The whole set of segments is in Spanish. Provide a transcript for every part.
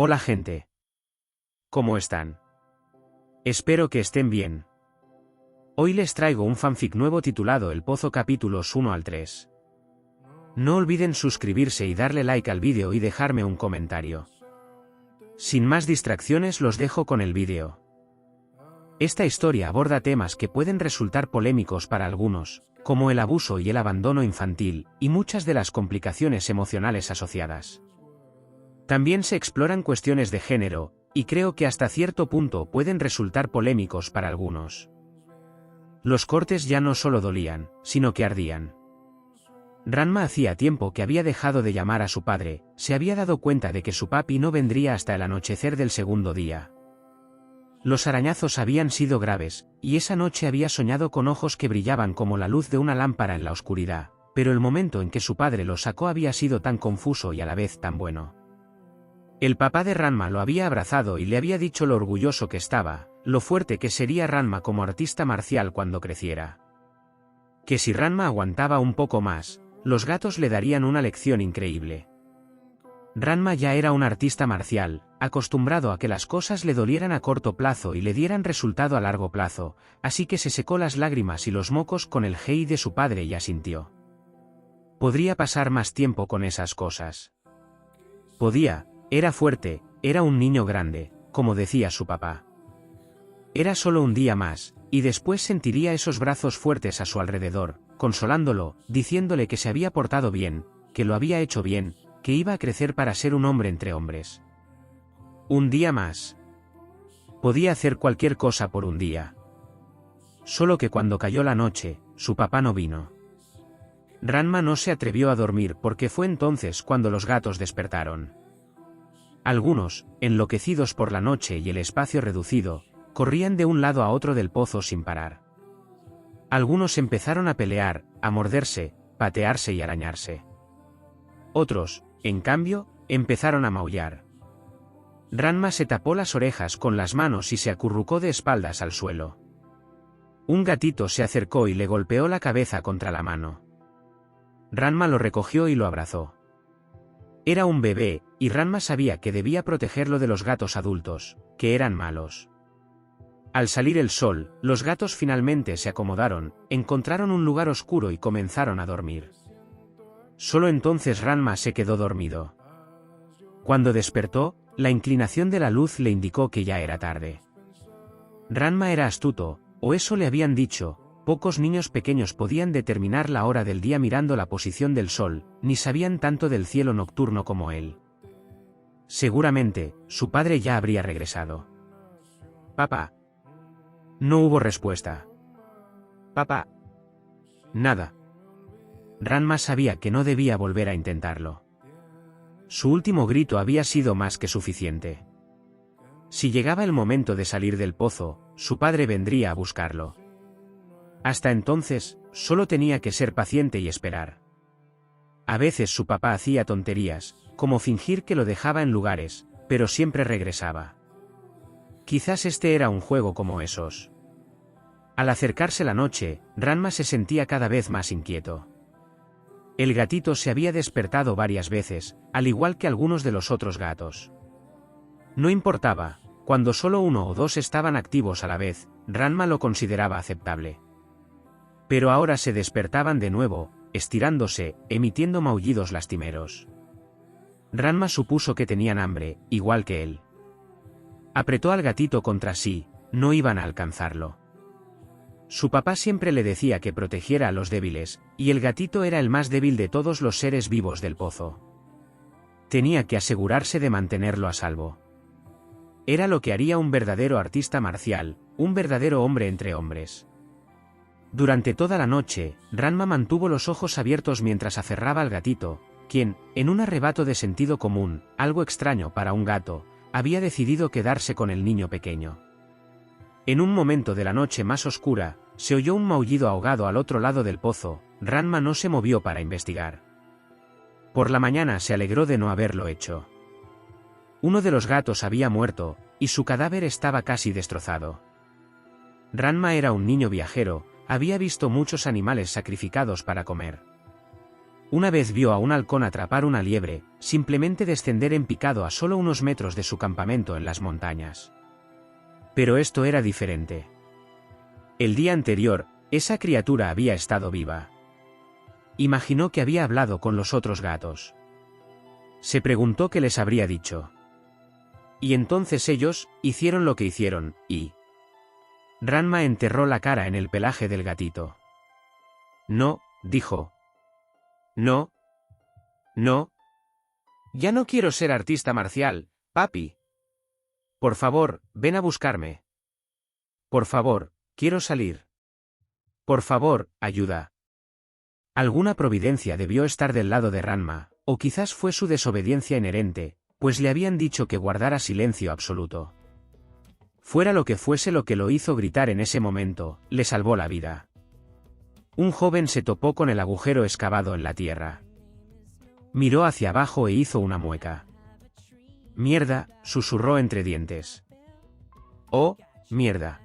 Hola gente. ¿Cómo están? Espero que estén bien. Hoy les traigo un fanfic nuevo titulado El Pozo capítulos 1 al 3. No olviden suscribirse y darle like al vídeo y dejarme un comentario. Sin más distracciones los dejo con el vídeo. Esta historia aborda temas que pueden resultar polémicos para algunos, como el abuso y el abandono infantil, y muchas de las complicaciones emocionales asociadas. También se exploran cuestiones de género, y creo que hasta cierto punto pueden resultar polémicos para algunos. Los cortes ya no solo dolían, sino que ardían. Ranma hacía tiempo que había dejado de llamar a su padre, se había dado cuenta de que su papi no vendría hasta el anochecer del segundo día. Los arañazos habían sido graves, y esa noche había soñado con ojos que brillaban como la luz de una lámpara en la oscuridad, pero el momento en que su padre lo sacó había sido tan confuso y a la vez tan bueno. El papá de Ranma lo había abrazado y le había dicho lo orgulloso que estaba, lo fuerte que sería Ranma como artista marcial cuando creciera. Que si Ranma aguantaba un poco más, los gatos le darían una lección increíble. Ranma ya era un artista marcial, acostumbrado a que las cosas le dolieran a corto plazo y le dieran resultado a largo plazo, así que se secó las lágrimas y los mocos con el hei de su padre y asintió. Podría pasar más tiempo con esas cosas. Podía. Era fuerte, era un niño grande, como decía su papá. Era solo un día más, y después sentiría esos brazos fuertes a su alrededor, consolándolo, diciéndole que se había portado bien, que lo había hecho bien, que iba a crecer para ser un hombre entre hombres. Un día más. Podía hacer cualquier cosa por un día. Solo que cuando cayó la noche, su papá no vino. Ranma no se atrevió a dormir porque fue entonces cuando los gatos despertaron. Algunos, enloquecidos por la noche y el espacio reducido, corrían de un lado a otro del pozo sin parar. Algunos empezaron a pelear, a morderse, patearse y arañarse. Otros, en cambio, empezaron a maullar. Ranma se tapó las orejas con las manos y se acurrucó de espaldas al suelo. Un gatito se acercó y le golpeó la cabeza contra la mano. Ranma lo recogió y lo abrazó. Era un bebé, y Ranma sabía que debía protegerlo de los gatos adultos, que eran malos. Al salir el sol, los gatos finalmente se acomodaron, encontraron un lugar oscuro y comenzaron a dormir. Solo entonces Ranma se quedó dormido. Cuando despertó, la inclinación de la luz le indicó que ya era tarde. Ranma era astuto, o eso le habían dicho. Pocos niños pequeños podían determinar la hora del día mirando la posición del sol, ni sabían tanto del cielo nocturno como él. Seguramente, su padre ya habría regresado. «Papá». No hubo respuesta. «Papá». Nada. Ranma sabía que no debía volver a intentarlo. Su último grito había sido más que suficiente. Si llegaba el momento de salir del pozo, su padre vendría a buscarlo. Hasta entonces, solo tenía que ser paciente y esperar. A veces su papá hacía tonterías, como fingir que lo dejaba en lugares, pero siempre regresaba. Quizás este era un juego como esos. Al acercarse la noche, Ranma se sentía cada vez más inquieto. El gatito se había despertado varias veces, al igual que algunos de los otros gatos. No importaba, cuando solo uno o dos estaban activos a la vez, Ranma lo consideraba aceptable. Pero ahora se despertaban de nuevo, estirándose, emitiendo maullidos lastimeros. Ranma supuso que tenían hambre, igual que él. Apretó al gatito contra sí, no iban a alcanzarlo. Su papá siempre le decía que protegiera a los débiles, y el gatito era el más débil de todos los seres vivos del pozo. Tenía que asegurarse de mantenerlo a salvo. Era lo que haría un verdadero artista marcial, un verdadero hombre entre hombres. Durante toda la noche, Ranma mantuvo los ojos abiertos mientras aferraba al gatito, quien, en un arrebato de sentido común, algo extraño para un gato, había decidido quedarse con el niño pequeño. En un momento de la noche más oscura, se oyó un maullido ahogado al otro lado del pozo. Ranma no se movió para investigar. Por la mañana se alegró de no haberlo hecho. Uno de los gatos había muerto, y su cadáver estaba casi destrozado. Ranma era un niño viajero, había visto muchos animales sacrificados para comer. Una vez vio a un halcón atrapar una liebre, simplemente descender en picado a solo unos metros de su campamento en las montañas. Pero esto era diferente. El día anterior, esa criatura había estado viva. Imaginó que había hablado con los otros gatos. Se preguntó qué les habría dicho. Y entonces ellos hicieron lo que hicieron, y Ranma enterró la cara en el pelaje del gatito. No, dijo. No. No. Ya no quiero ser artista marcial, papi. Por favor, ven a buscarme. Por favor, quiero salir. Por favor, ayuda. Alguna providencia debió estar del lado de Ranma, o quizás fue su desobediencia inherente, pues le habían dicho que guardara silencio absoluto. Fuera lo que fuese lo que lo hizo gritar en ese momento, le salvó la vida. Un joven se topó con el agujero excavado en la tierra. Miró hacia abajo e hizo una mueca. Mierda, susurró entre dientes. Oh, mierda.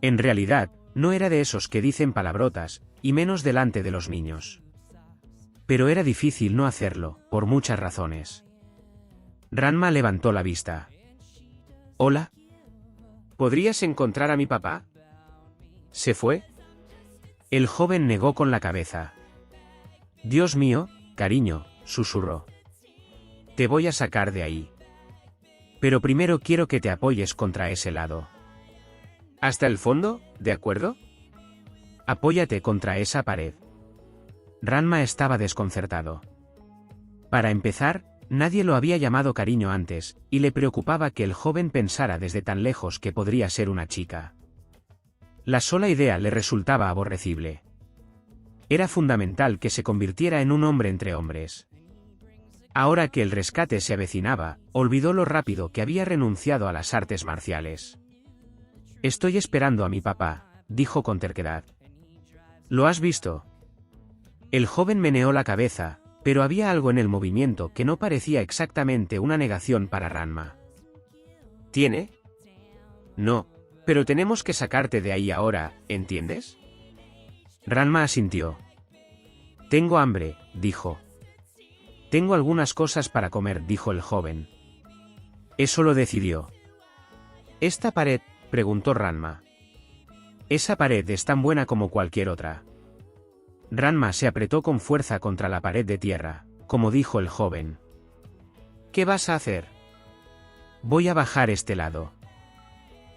En realidad, no era de esos que dicen palabrotas, y menos delante de los niños. Pero era difícil no hacerlo, por muchas razones. Ranma levantó la vista. ¿Hola? ¿Podrías encontrar a mi papá? ¿Se fue? El joven negó con la cabeza. Dios mío, cariño, susurró. Te voy a sacar de ahí. Pero primero quiero que te apoyes contra ese lado. ¿Hasta el fondo, de acuerdo? Apóyate contra esa pared. Ranma estaba desconcertado. Para empezar, nadie lo había llamado cariño antes, y le preocupaba que el joven pensara desde tan lejos que podría ser una chica. La sola idea le resultaba aborrecible. Era fundamental que se convirtiera en un hombre entre hombres. Ahora que el rescate se avecinaba, olvidó lo rápido que había renunciado a las artes marciales. Estoy esperando a mi papá, dijo con terquedad. ¿Lo has visto? El joven meneó la cabeza, pero había algo en el movimiento que no parecía exactamente una negación para Ranma. ¿Tiene? No, pero tenemos que sacarte de ahí ahora, ¿entiendes? Ranma asintió. Tengo hambre, dijo. Tengo algunas cosas para comer, dijo el joven. Eso lo decidió. ¿Esta pared? Preguntó Ranma. Esa pared es tan buena como cualquier otra. Ranma se apretó con fuerza contra la pared de tierra, como dijo el joven. ¿Qué vas a hacer? Voy a bajar este lado.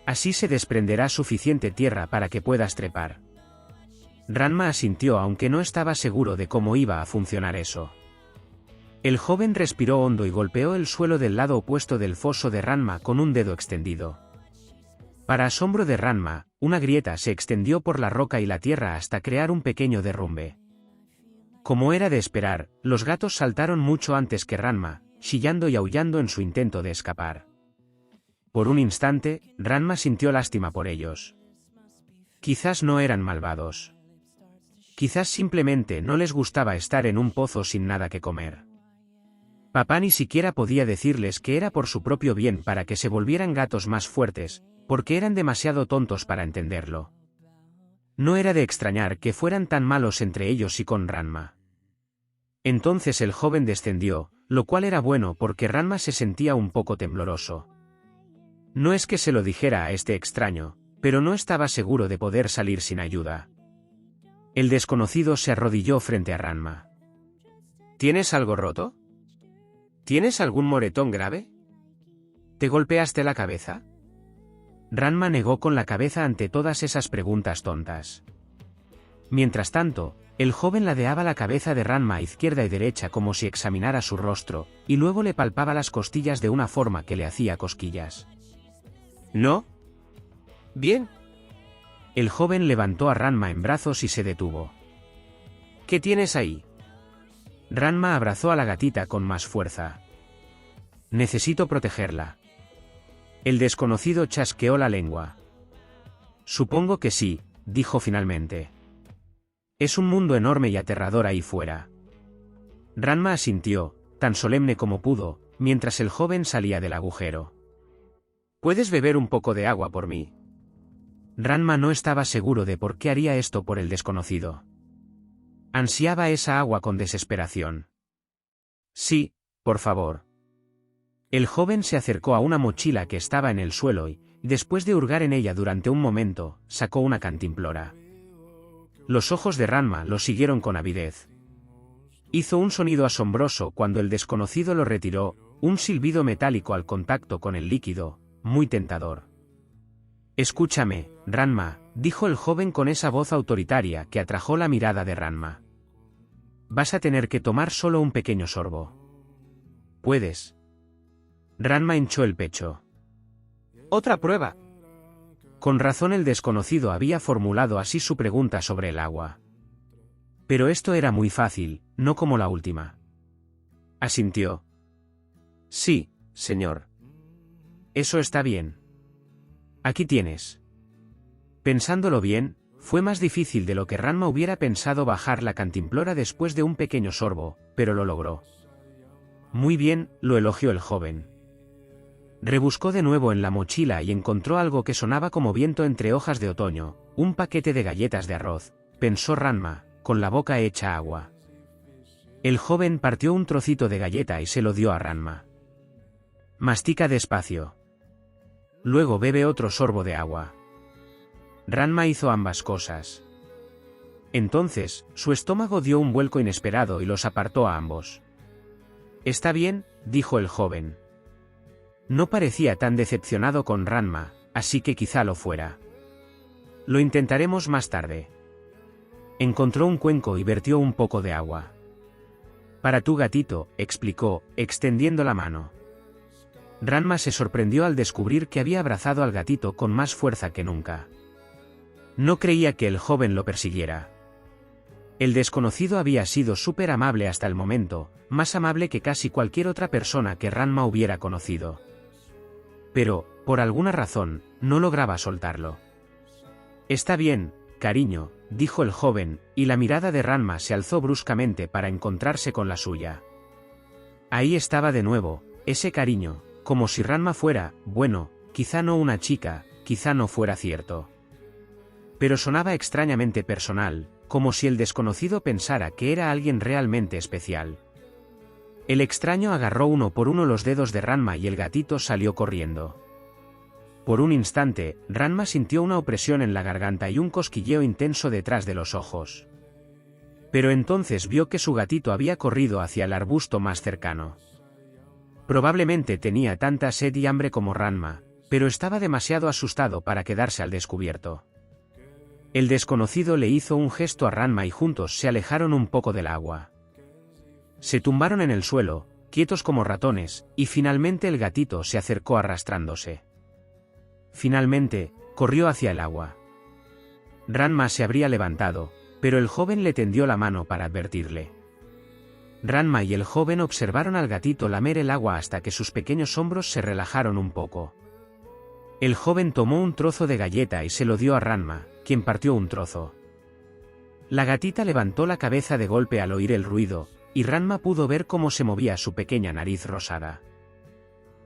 Así se desprenderá suficiente tierra para que puedas trepar. Ranma asintió aunque no estaba seguro de cómo iba a funcionar eso. El joven respiró hondo y golpeó el suelo del lado opuesto del foso de Ranma con un dedo extendido. Para asombro de Ranma, una grieta se extendió por la roca y la tierra hasta crear un pequeño derrumbe. Como era de esperar, los gatos saltaron mucho antes que Ranma, chillando y aullando en su intento de escapar. Por un instante, Ranma sintió lástima por ellos. Quizás no eran malvados. Quizás simplemente no les gustaba estar en un pozo sin nada que comer. Papá ni siquiera podía decirles que era por su propio bien para que se volvieran gatos más fuertes, porque eran demasiado tontos para entenderlo. No era de extrañar que fueran tan malos entre ellos y con Ranma. Entonces el joven descendió, lo cual era bueno porque Ranma se sentía un poco tembloroso. No es que se lo dijera a este extraño, pero no estaba seguro de poder salir sin ayuda. El desconocido se arrodilló frente a Ranma. ¿Tienes algo roto? ¿Tienes algún moretón grave? ¿Te golpeaste la cabeza? Ranma negó con la cabeza ante todas esas preguntas tontas. Mientras tanto, el joven ladeaba la cabeza de Ranma a izquierda y derecha como si examinara su rostro, y luego le palpaba las costillas de una forma que le hacía cosquillas. ¿No? Bien. El joven levantó a Ranma en brazos y se detuvo. ¿Qué tienes ahí? Ranma abrazó a la gatita con más fuerza. Necesito protegerla. El desconocido chasqueó la lengua. Supongo que sí, dijo finalmente. Es un mundo enorme y aterrador ahí fuera. Ranma asintió, tan solemne como pudo, mientras el joven salía del agujero. ¿Puedes beber un poco de agua por mí? Ranma no estaba seguro de por qué haría esto por el desconocido. Ansiaba esa agua con desesperación. Sí, por favor. El joven se acercó a una mochila que estaba en el suelo y, después de hurgar en ella durante un momento, sacó una cantimplora. Los ojos de Ranma lo siguieron con avidez. Hizo un sonido asombroso cuando el desconocido lo retiró, un silbido metálico al contacto con el líquido, muy tentador. Escúchame, Ranma, dijo el joven con esa voz autoritaria que atrajo la mirada de Ranma. Vas a tener que tomar solo un pequeño sorbo. ¿Puedes? Ranma hinchó el pecho. Otra prueba. Con razón el desconocido había formulado así su pregunta sobre el agua. Pero esto era muy fácil, no como la última. Asintió. Sí, señor. Eso está bien. Aquí tienes. Pensándolo bien, fue más difícil de lo que Ranma hubiera pensado bajar la cantimplora después de un pequeño sorbo, pero lo logró. Muy bien, lo elogió el joven. Rebuscó de nuevo en la mochila y encontró algo que sonaba como viento entre hojas de otoño, un paquete de galletas de arroz, pensó Ranma, con la boca hecha agua. El joven partió un trocito de galleta y se lo dio a Ranma. Mastica despacio. Luego bebe otro sorbo de agua. Ranma hizo ambas cosas. Entonces, su estómago dio un vuelco inesperado y los apartó a ambos. Está bien, dijo el joven. No parecía tan decepcionado con Ranma, así que quizá lo fuera. Lo intentaremos más tarde. Encontró un cuenco y vertió un poco de agua. Para tu gatito, explicó, extendiendo la mano. Ranma se sorprendió al descubrir que había abrazado al gatito con más fuerza que nunca. No creía que el joven lo persiguiera. El desconocido había sido súper amable hasta el momento, más amable que casi cualquier otra persona que Ranma hubiera conocido. Pero, por alguna razón, no lograba soltarlo. Está bien, cariño, dijo el joven, y la mirada de Ranma se alzó bruscamente para encontrarse con la suya. Ahí estaba de nuevo, ese cariño, como si Ranma fuera, bueno, quizá no una chica, quizá no fuera cierto. Pero sonaba extrañamente personal, como si el desconocido pensara que era alguien realmente especial. El extraño agarró uno por uno los dedos de Ranma y el gatito salió corriendo. Por un instante, Ranma sintió una opresión en la garganta y un cosquilleo intenso detrás de los ojos. Pero entonces vio que su gatito había corrido hacia el arbusto más cercano. Probablemente tenía tanta sed y hambre como Ranma, pero estaba demasiado asustado para quedarse al descubierto. El desconocido le hizo un gesto a Ranma y juntos se alejaron un poco del agua. Se tumbaron en el suelo, quietos como ratones, y finalmente el gatito se acercó arrastrándose. Finalmente, corrió hacia el agua. Ranma se habría levantado, pero el joven le tendió la mano para advertirle. Ranma y el joven observaron al gatito lamer el agua hasta que sus pequeños hombros se relajaron un poco. El joven tomó un trozo de galleta y se lo dio a Ranma, quien partió un trozo. La gatita levantó la cabeza de golpe al oír el ruido, y Ranma pudo ver cómo se movía su pequeña nariz rosada.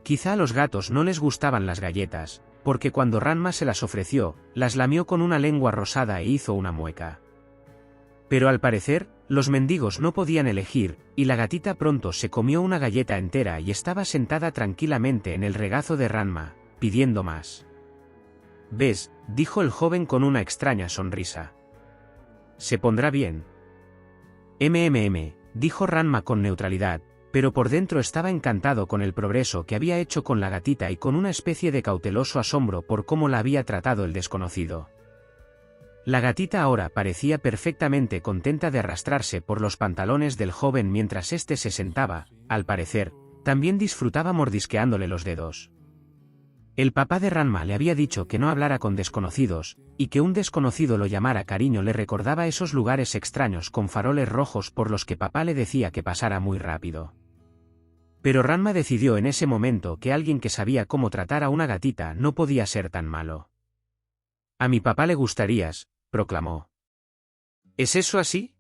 Quizá a los gatos no les gustaban las galletas, porque cuando Ranma se las ofreció, las lamió con una lengua rosada e hizo una mueca. Pero al parecer, los mendigos no podían elegir, y la gatita pronto se comió una galleta entera y estaba sentada tranquilamente en el regazo de Ranma, pidiendo más. «¿Ves?», dijo el joven con una extraña sonrisa. «Se pondrá bien». Dijo Ranma con neutralidad, pero por dentro estaba encantado con el progreso que había hecho con la gatita y con una especie de cauteloso asombro por cómo la había tratado el desconocido. La gatita ahora parecía perfectamente contenta de arrastrarse por los pantalones del joven mientras éste se sentaba, al parecer, también disfrutaba mordisqueándole los dedos. El papá de Ranma le había dicho que no hablara con desconocidos, y que un desconocido lo llamara cariño le recordaba esos lugares extraños con faroles rojos por los que papá le decía que pasara muy rápido. Pero Ranma decidió en ese momento que alguien que sabía cómo tratar a una gatita no podía ser tan malo. «A mi papá le gustarías», proclamó. «¿Es eso así?».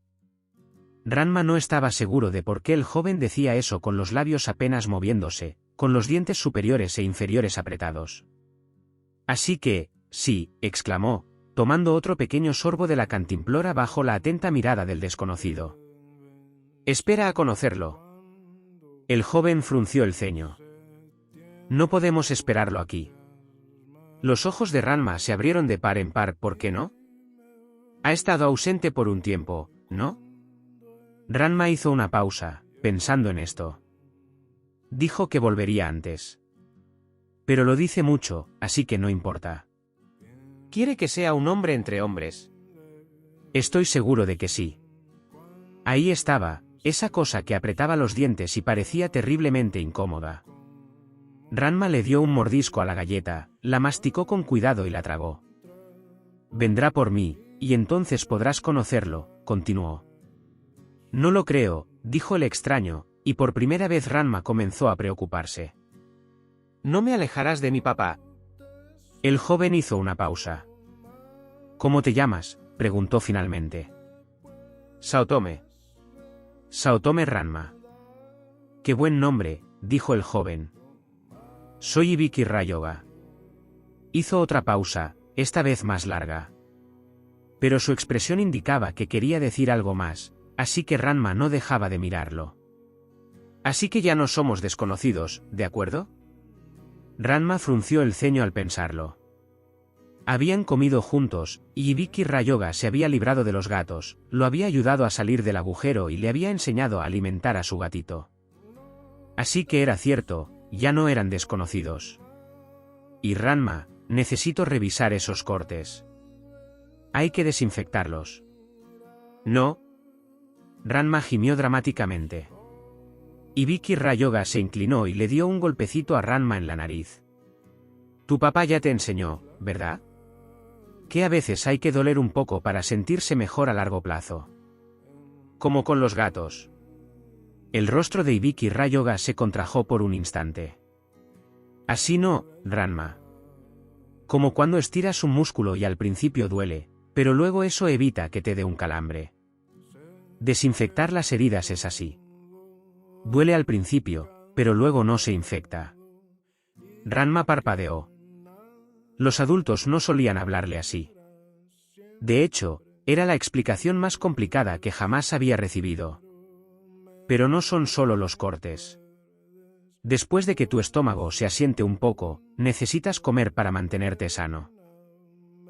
Ranma no estaba seguro de por qué el joven decía eso con los labios apenas moviéndose, con los dientes superiores e inferiores apretados. «Así que, sí», exclamó, tomando otro pequeño sorbo de la cantimplora bajo la atenta mirada del desconocido. Espera a conocerlo. El joven frunció el ceño. No podemos esperarlo aquí. Los ojos de Ranma se abrieron de par en par, ¿por qué no? Ha estado ausente por un tiempo, ¿no? Ranma hizo una pausa, pensando en esto. Dijo que volvería antes. Pero lo dice mucho, así que no importa. Quiere que sea un hombre entre hombres. Estoy seguro de que sí. Ahí estaba, esa cosa que apretaba los dientes y parecía terriblemente incómoda. Ranma le dio un mordisco a la galleta, la masticó con cuidado y la tragó. Vendrá por mí, y entonces podrás conocerlo, continuó. No lo creo, dijo el extraño, y por primera vez Ranma comenzó a preocuparse. No me alejarás de mi papá. El joven hizo una pausa. ¿Cómo te llamas?, preguntó finalmente. Saotome. Saotome Ranma. Qué buen nombre, dijo el joven. Soy Ibiki Rayoga. Hizo otra pausa, esta vez más larga. Pero su expresión indicaba que quería decir algo más, así que Ranma no dejaba de mirarlo. Así que ya no somos desconocidos, ¿de acuerdo? Ranma frunció el ceño al pensarlo. Habían comido juntos, y Ibiki Rayoga se había librado de los gatos, lo había ayudado a salir del agujero y le había enseñado a alimentar a su gatito. Así que era cierto, ya no eran desconocidos. Y Ranma, necesito revisar esos cortes. Hay que desinfectarlos. No. Ranma gimió dramáticamente. Ibiki Rayoga se inclinó y le dio un golpecito a Ranma en la nariz. Tu papá ya te enseñó, ¿verdad? Que a veces hay que doler un poco para sentirse mejor a largo plazo. Como con los gatos. El rostro de Ibiki Rayoga se contrajo por un instante. Así no, Ranma. Como cuando estiras un músculo y al principio duele, pero luego eso evita que te dé un calambre. Desinfectar las heridas es así. Duele al principio, pero luego no se infecta. Ranma parpadeó. Los adultos no solían hablarle así. De hecho, era la explicación más complicada que jamás había recibido. Pero no son solo los cortes. Después de que tu estómago se asiente un poco, necesitas comer para mantenerte sano.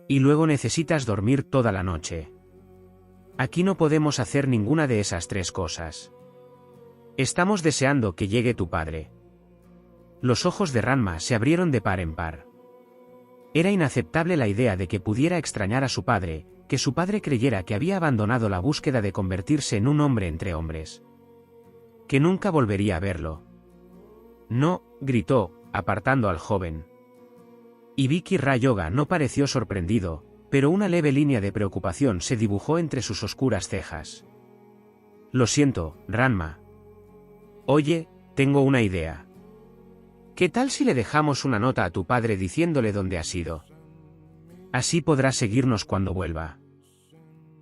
Y luego necesitas dormir toda la noche. Aquí no podemos hacer ninguna de esas tres cosas. Estamos deseando que llegue tu padre. Los ojos de Ranma se abrieron de par en par. Era inaceptable la idea de que pudiera extrañar a su padre, que su padre creyera que había abandonado la búsqueda de convertirse en un hombre entre hombres. Que nunca volvería a verlo. No, gritó, apartando al joven. Ibiki Rayoga no pareció sorprendido, pero una leve línea de preocupación se dibujó entre sus oscuras cejas. Lo siento, Ranma. Oye, tengo una idea. ¿Qué tal si le dejamos una nota a tu padre diciéndole dónde has ido? Así podrá seguirnos cuando vuelva.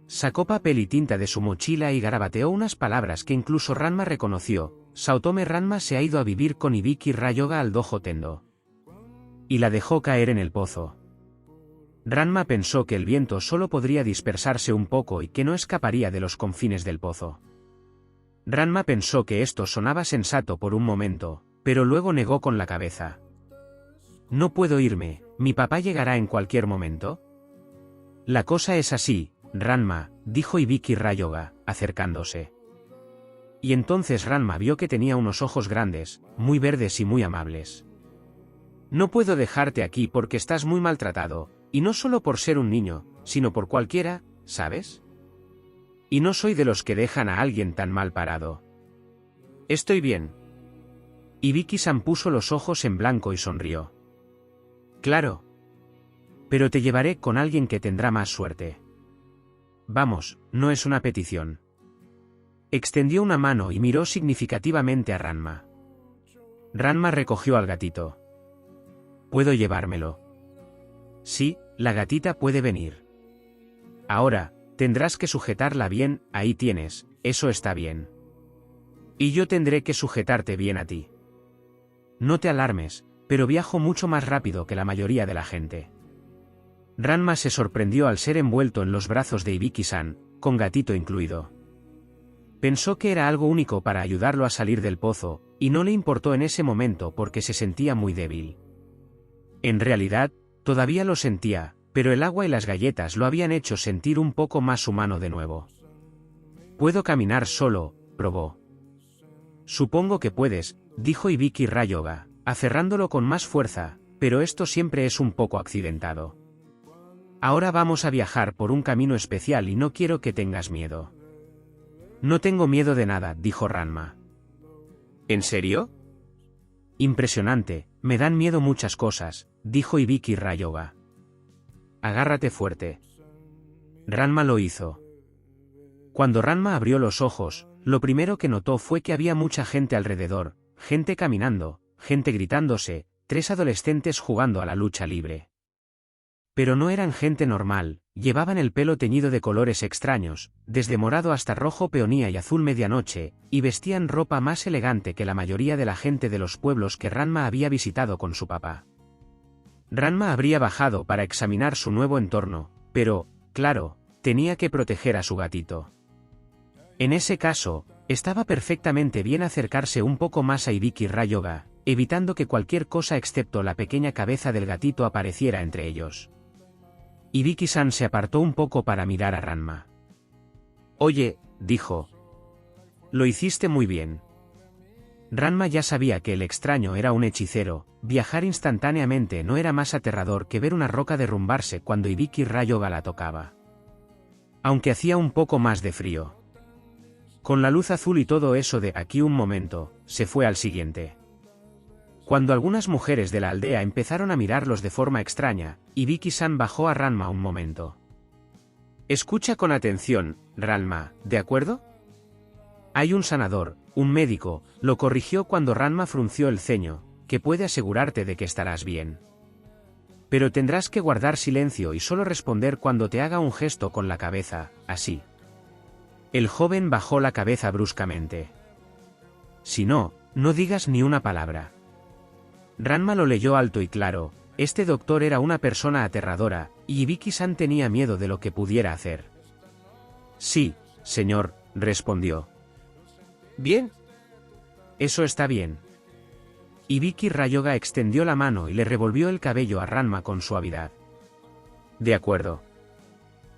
Sacó papel y tinta de su mochila y garabateó unas palabras que incluso Ranma reconoció. Saotome Ranma se ha ido a vivir con Ibiki Rayoga al Dojo Tendo. Y la dejó caer en el pozo. Ranma pensó que el viento solo podría dispersarse un poco y que no escaparía de los confines del pozo. Ranma pensó que esto sonaba sensato por un momento, pero luego negó con la cabeza. No puedo irme, ¿mi papá llegará en cualquier momento? La cosa es así, Ranma, dijo Ibiki Rayoga, acercándose. Y entonces Ranma vio que tenía unos ojos grandes, muy verdes y muy amables. No puedo dejarte aquí porque estás muy maltratado, y no solo por ser un niño, sino por cualquiera, ¿sabes? Y no soy de los que dejan a alguien tan mal parado. Estoy bien. Ibiki-san puso los ojos en blanco y sonrió. Claro. Pero te llevaré con alguien que tendrá más suerte. Vamos, no es una petición. Extendió una mano y miró significativamente a Ranma. Ranma recogió al gatito. ¿Puedo llevármelo? Sí, la gatita puede venir. Ahora, tendrás que sujetarla bien, ahí tienes, eso está bien. Y yo tendré que sujetarte bien a ti. No te alarmes, pero viajo mucho más rápido que la mayoría de la gente. Ranma se sorprendió al ser envuelto en los brazos de Ibiki-san, con gatito incluido. Pensó que era algo único para ayudarlo a salir del pozo, y no le importó en ese momento porque se sentía muy débil. En realidad, todavía lo sentía, pero el agua y las galletas lo habían hecho sentir un poco más humano de nuevo. «Puedo caminar solo», probó. «Supongo que puedes», dijo Ibiki Ryoga, aferrándolo con más fuerza, «pero esto siempre es un poco accidentado. Ahora vamos a viajar por un camino especial y no quiero que tengas miedo». «No tengo miedo de nada», dijo Ranma. «¿En serio?» «Impresionante, me dan miedo muchas cosas», dijo Ibiki Ryoga. «Agárrate fuerte». Ranma lo hizo. Cuando Ranma abrió los ojos, lo primero que notó fue que había mucha gente alrededor, gente caminando, gente gritándose, 3 adolescentes jugando a la lucha libre. Pero no eran gente normal, llevaban el pelo teñido de colores extraños, desde morado hasta rojo peonía y azul medianoche, y vestían ropa más elegante que la mayoría de la gente de los pueblos que Ranma había visitado con su papá. Ranma habría bajado para examinar su nuevo entorno, pero, claro, tenía que proteger a su gatito. En ese caso, estaba perfectamente bien acercarse un poco más a Ibiki Ryoga, evitando que cualquier cosa excepto la pequeña cabeza del gatito apareciera entre ellos. Ibiki-san se apartó un poco para mirar a Ranma. «Oye», dijo. «Lo hiciste muy bien». Ranma ya sabía que el extraño era un hechicero, viajar instantáneamente no era más aterrador que ver una roca derrumbarse cuando Ibiki Ryoga la tocaba. Aunque hacía un poco más de frío. Con la luz azul y todo eso de «aquí un momento», se fue al siguiente. Cuando algunas mujeres de la aldea empezaron a mirarlos de forma extraña, Ibiki-san bajó a Ranma un momento. «Escucha con atención, Ranma, ¿de acuerdo? Hay un sanador, un médico», lo corrigió cuando Ranma frunció el ceño, «que puede asegurarte de que estarás bien. Pero tendrás que guardar silencio y solo responder cuando te haga un gesto con la cabeza, así». El joven bajó la cabeza bruscamente. «Si no, no digas ni una palabra». Ranma lo leyó alto y claro, este doctor era una persona aterradora, y Ibiki-san tenía miedo de lo que pudiera hacer. «Sí, señor», respondió. «Bien. Eso está bien». Ibiki Ryoga extendió la mano y le revolvió el cabello a Ranma con suavidad. «De acuerdo».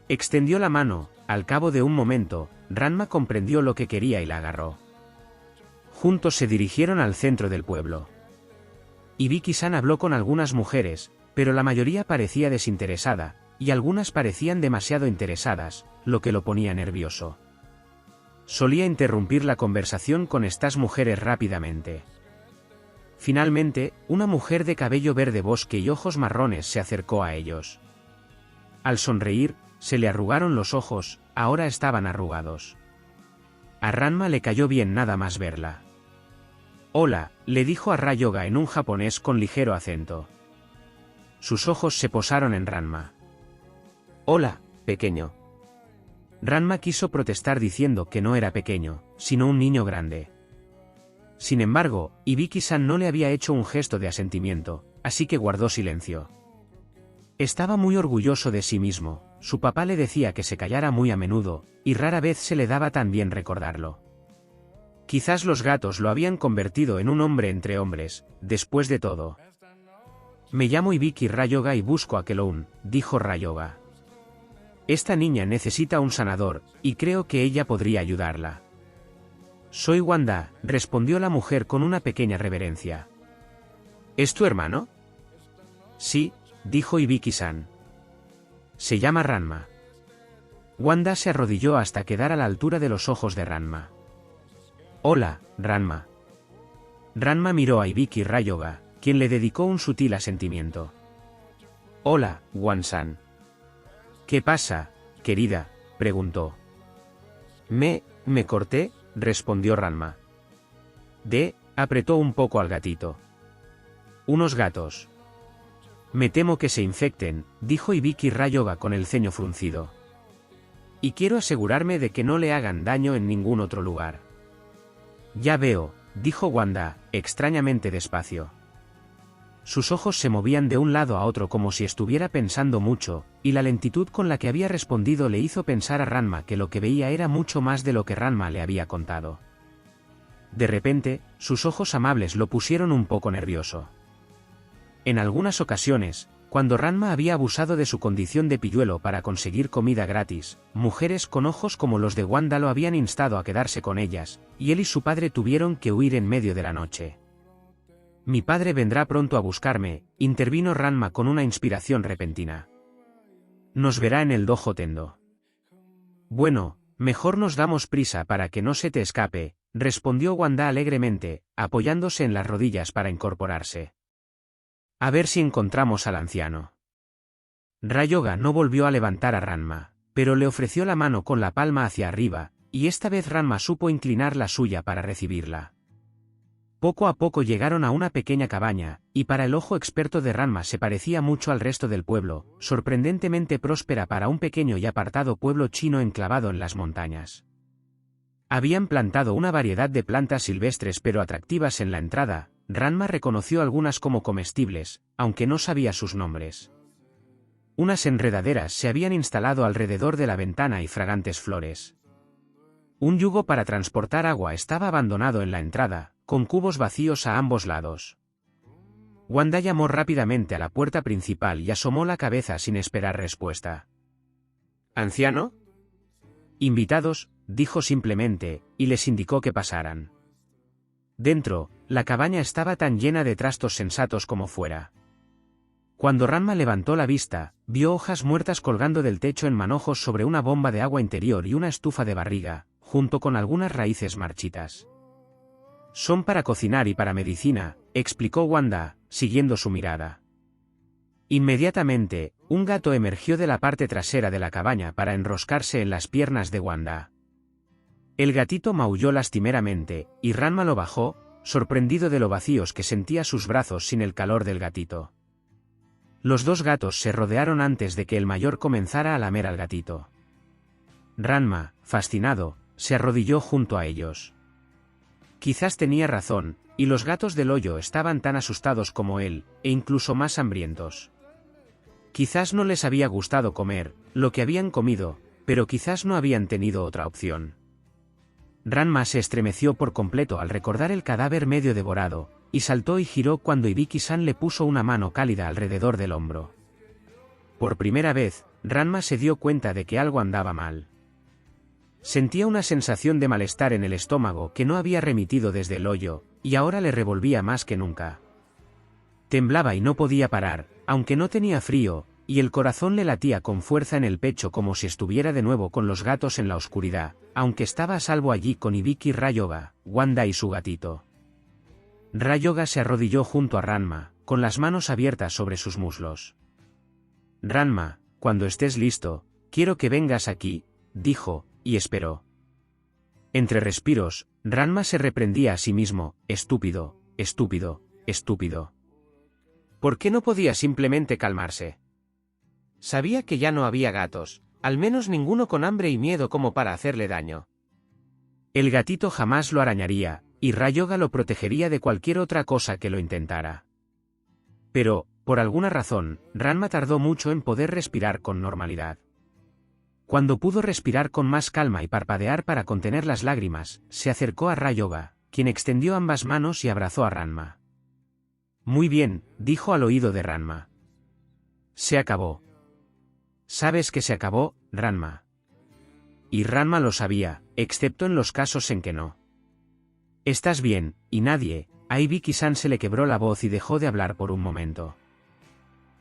Extendió la mano, al cabo de un momento, Ranma comprendió lo que quería y la agarró. Juntos se dirigieron al centro del pueblo. Ibiki-san habló con algunas mujeres, pero la mayoría parecía desinteresada, y algunas parecían demasiado interesadas, lo que lo ponía nervioso. Solía interrumpir la conversación con estas mujeres rápidamente. Finalmente, una mujer de cabello verde bosque y ojos marrones se acercó a ellos. Al sonreír, se le arrugaron los ojos, ahora estaban arrugados. A Ranma le cayó bien nada más verla. «Hola», le dijo a Ryoga en un japonés con ligero acento. Sus ojos se posaron en Ranma. «Hola, pequeño». Ranma quiso protestar diciendo que no era pequeño, sino un niño grande. Sin embargo, Ibiki-san no le había hecho un gesto de asentimiento, así que guardó silencio. Estaba muy orgulloso de sí mismo, su papá le decía que se callara muy a menudo, y rara vez se le daba tan bien recordarlo. Quizás los gatos lo habían convertido en un hombre entre hombres, después de todo. «Me llamo Ibiki Ryoga y busco a Keloun», dijo Ryoga. «Esta niña necesita un sanador, y creo que ella podría ayudarla». «Soy Wanda», respondió la mujer con una pequeña reverencia. «¿Es tu hermano?» «Sí», dijo Ibiki-san. «Se llama Ranma». Wanda se arrodilló hasta quedar a la altura de los ojos de Ranma. «Hola, Ranma». Ranma miró a Ibiki Ryoga, quien le dedicó un sutil asentimiento. «Hola, Wan-san». «¿Qué pasa, querida?», preguntó. Me corté», respondió Ranma. Apretó un poco al gatito. «Unos gatos». «Me temo que se infecten», dijo Ibiki Ryoga con el ceño fruncido. «Y quiero asegurarme de que no le hagan daño en ningún otro lugar». «Ya veo», dijo Wanda, extrañamente despacio. Sus ojos se movían de un lado a otro como si estuviera pensando mucho, y la lentitud con la que había respondido le hizo pensar a Ranma que lo que veía era mucho más de lo que Ranma le había contado. De repente, sus ojos amables lo pusieron un poco nervioso. En algunas ocasiones, cuando Ranma había abusado de su condición de pilluelo para conseguir comida gratis, mujeres con ojos como los de Wanda lo habían instado a quedarse con ellas, y él y su padre tuvieron que huir en medio de la noche. Mi padre vendrá pronto a buscarme, intervino Ranma con una inspiración repentina. Nos verá en el dojo Tendo. Bueno, mejor nos damos prisa para que no se te escape, respondió Wanda alegremente, apoyándose en las rodillas para incorporarse. A ver si encontramos al anciano. Ryoga no volvió a levantar a Ranma, pero le ofreció la mano con la palma hacia arriba, y esta vez Ranma supo inclinar la suya para recibirla. Poco a poco llegaron a una pequeña cabaña, y para el ojo experto de Ranma se parecía mucho al resto del pueblo, sorprendentemente próspera para un pequeño y apartado pueblo chino enclavado en las montañas. Habían plantado una variedad de plantas silvestres pero atractivas en la entrada. Ranma reconoció algunas como comestibles, aunque no sabía sus nombres. Unas enredaderas se habían instalado alrededor de la ventana y fragantes flores. Un yugo para transportar agua estaba abandonado en la entrada, con cubos vacíos a ambos lados. Wanda llamó rápidamente a la puerta principal y asomó la cabeza sin esperar respuesta. ¿Anciano? Invitados, dijo simplemente, y les indicó que pasaran. Dentro, la cabaña estaba tan llena de trastos sensatos como fuera. Cuando Ranma levantó la vista, vio hojas muertas colgando del techo en manojos sobre una bomba de agua interior y una estufa de barriga, junto con algunas raíces marchitas. Son para cocinar y para medicina, explicó Wanda, siguiendo su mirada. Inmediatamente, un gato emergió de la parte trasera de la cabaña para enroscarse en las piernas de Wanda. El gatito maulló lastimeramente, y Ranma lo bajó, sorprendido de lo vacíos que sentía sus brazos sin el calor del gatito. Los dos gatos se rodearon antes de que el mayor comenzara a lamer al gatito. Ranma, fascinado, se arrodilló junto a ellos. Quizás tenía razón, y los gatos del hoyo estaban tan asustados como él, e incluso más hambrientos. Quizás no les había gustado comer lo que habían comido, pero quizás no habían tenido otra opción. Ranma se estremeció por completo al recordar el cadáver medio devorado, y saltó y giró cuando Ibiki-san le puso una mano cálida alrededor del hombro. Por primera vez, Ranma se dio cuenta de que algo andaba mal. Sentía una sensación de malestar en el estómago que no había remitido desde el hoyo, y ahora le revolvía más que nunca. Temblaba y no podía parar, aunque no tenía frío, y el corazón le latía con fuerza en el pecho como si estuviera de nuevo con los gatos en la oscuridad, aunque estaba a salvo allí con Ibiki Ryoga, Wanda y su gatito. Ryoga se arrodilló junto a Ranma, con las manos abiertas sobre sus muslos. Ranma, cuando estés listo, quiero que vengas aquí, dijo, y esperó. Entre respiros, Ranma se reprendía a sí mismo, estúpido, estúpido, estúpido. ¿Por qué no podía simplemente calmarse? Sabía que ya no había gatos, al menos ninguno con hambre y miedo como para hacerle daño. El gatito jamás lo arañaría, y Ryoga lo protegería de cualquier otra cosa que lo intentara. Pero, por alguna razón, Ranma tardó mucho en poder respirar con normalidad. Cuando pudo respirar con más calma y parpadear para contener las lágrimas, se acercó a Ryoga, quien extendió ambas manos y abrazó a Ranma. Muy bien, dijo al oído de Ranma. Se acabó. ¿Sabes que se acabó, Ranma? Y Ranma lo sabía, excepto en los casos en que no. Estás bien, y nadie, a Ibiki-san se le quebró la voz y dejó de hablar por un momento.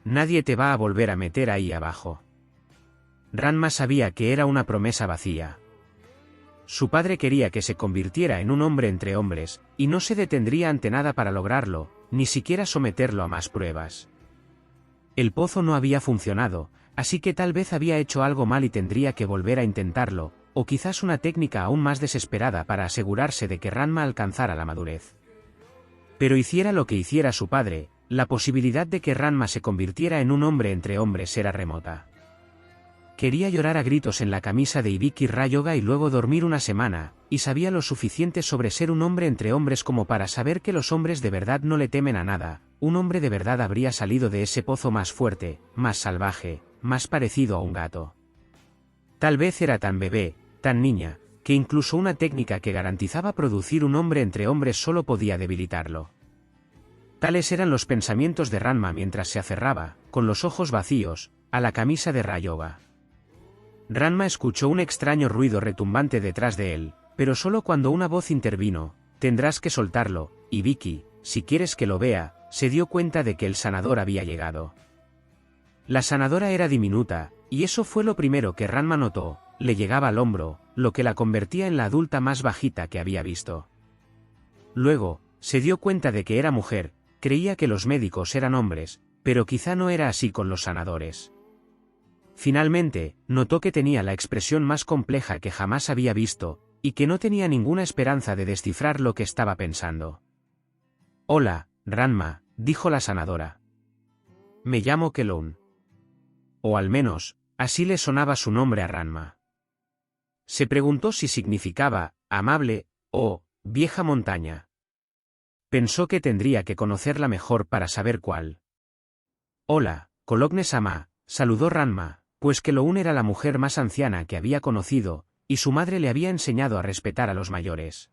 Nadie te va a volver a meter ahí abajo. Ranma sabía que era una promesa vacía. Su padre quería que se convirtiera en un hombre entre hombres, y no se detendría ante nada para lograrlo, ni siquiera someterlo a más pruebas. El pozo no había funcionado, así que tal vez había hecho algo mal y tendría que volver a intentarlo, o quizás una técnica aún más desesperada para asegurarse de que Ranma alcanzara la madurez. Pero hiciera lo que hiciera su padre, la posibilidad de que Ranma se convirtiera en un hombre entre hombres era remota. Quería llorar a gritos en la camisa de Ibiki Rayoga y luego dormir una semana, y sabía lo suficiente sobre ser un hombre entre hombres como para saber que los hombres de verdad no le temen a nada. Un hombre de verdad habría salido de ese pozo más fuerte, más salvaje, más parecido a un gato. Tal vez era tan bebé, tan niña, que incluso una técnica que garantizaba producir un hombre entre hombres solo podía debilitarlo. Tales eran los pensamientos de Ranma mientras se aferraba, con los ojos vacíos, a la camisa de Rayoga. Ranma escuchó un extraño ruido retumbante detrás de él, pero solo cuando una voz intervino: «Tendrás que soltarlo, Ibiki, si quieres que lo vea», se dio cuenta de que el sanador había llegado. La sanadora era diminuta, y eso fue lo primero que Ranma notó: le llegaba al hombro, lo que la convertía en la adulta más bajita que había visto. Luego, se dio cuenta de que era mujer. Creía que los médicos eran hombres, pero quizá no era así con los sanadores. Finalmente, notó que tenía la expresión más compleja que jamás había visto, y que no tenía ninguna esperanza de descifrar lo que estaba pensando. «Hola, Ranma», dijo la sanadora. «Me llamo Kowloon». O al menos, así le sonaba su nombre a Ranma. Se preguntó si significaba «amable» o «vieja montaña». Pensó que tendría que conocerla mejor para saber cuál. «Hola, Kowloon-sama», saludó Ranma, pues Kowloon era la mujer más anciana que había conocido, y su madre le había enseñado a respetar a los mayores.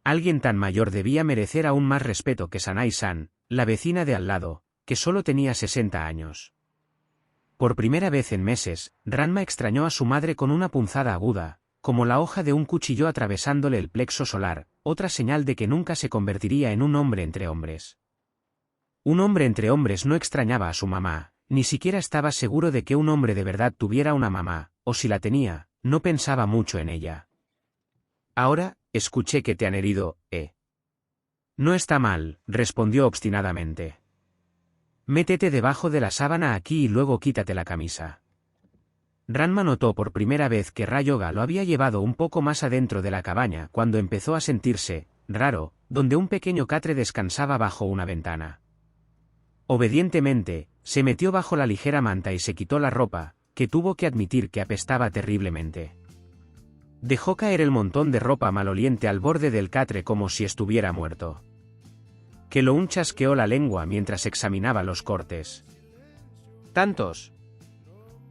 Alguien tan mayor debía merecer aún más respeto que Sanai-san, la vecina de al lado, que solo tenía 60 años. Por primera vez en meses, Ranma extrañó a su madre con una punzada aguda, como la hoja de un cuchillo atravesándole el plexo solar, otra señal de que nunca se convertiría en un hombre entre hombres. Un hombre entre hombres no extrañaba a su mamá, ni siquiera estaba seguro de que un hombre de verdad tuviera una mamá, o si la tenía, no pensaba mucho en ella. «Ahora, escuché que te han herido, ¿eh?» «No está mal», respondió obstinadamente. «Métete debajo de la sábana aquí y luego quítate la camisa». Ranma notó por primera vez que Rayoga lo había llevado un poco más adentro de la cabaña cuando empezó a sentirse raro, donde un pequeño catre descansaba bajo una ventana. Obedientemente, se metió bajo la ligera manta y se quitó la ropa, que tuvo que admitir que apestaba terriblemente. Dejó caer el montón de ropa maloliente al borde del catre como si estuviera muerto. Kowloon chasqueó la lengua mientras examinaba los cortes. «¿Tantos?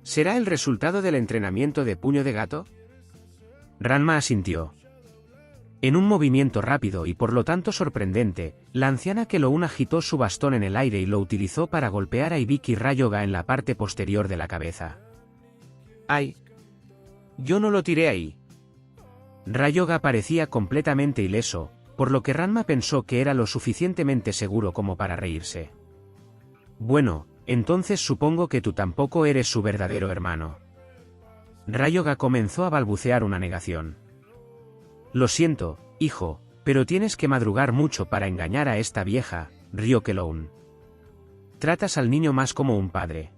¿Será el resultado del entrenamiento de puño de gato?» Ranma asintió. En un movimiento rápido y por lo tanto sorprendente, la anciana Kowloon agitó su bastón en el aire y lo utilizó para golpear a Ibiki Rayoga en la parte posterior de la cabeza. «¡Ay! Yo no lo tiré ahí». Rayoga parecía completamente ileso, por lo que Ranma pensó que era lo suficientemente seguro como para reírse. «Bueno, entonces supongo que tú tampoco eres su verdadero hermano». Rayoga comenzó a balbucear una negación. «Lo siento, hijo, pero tienes que madrugar mucho para engañar a esta vieja», rió Kowloon. «Tratas al niño más como un padre».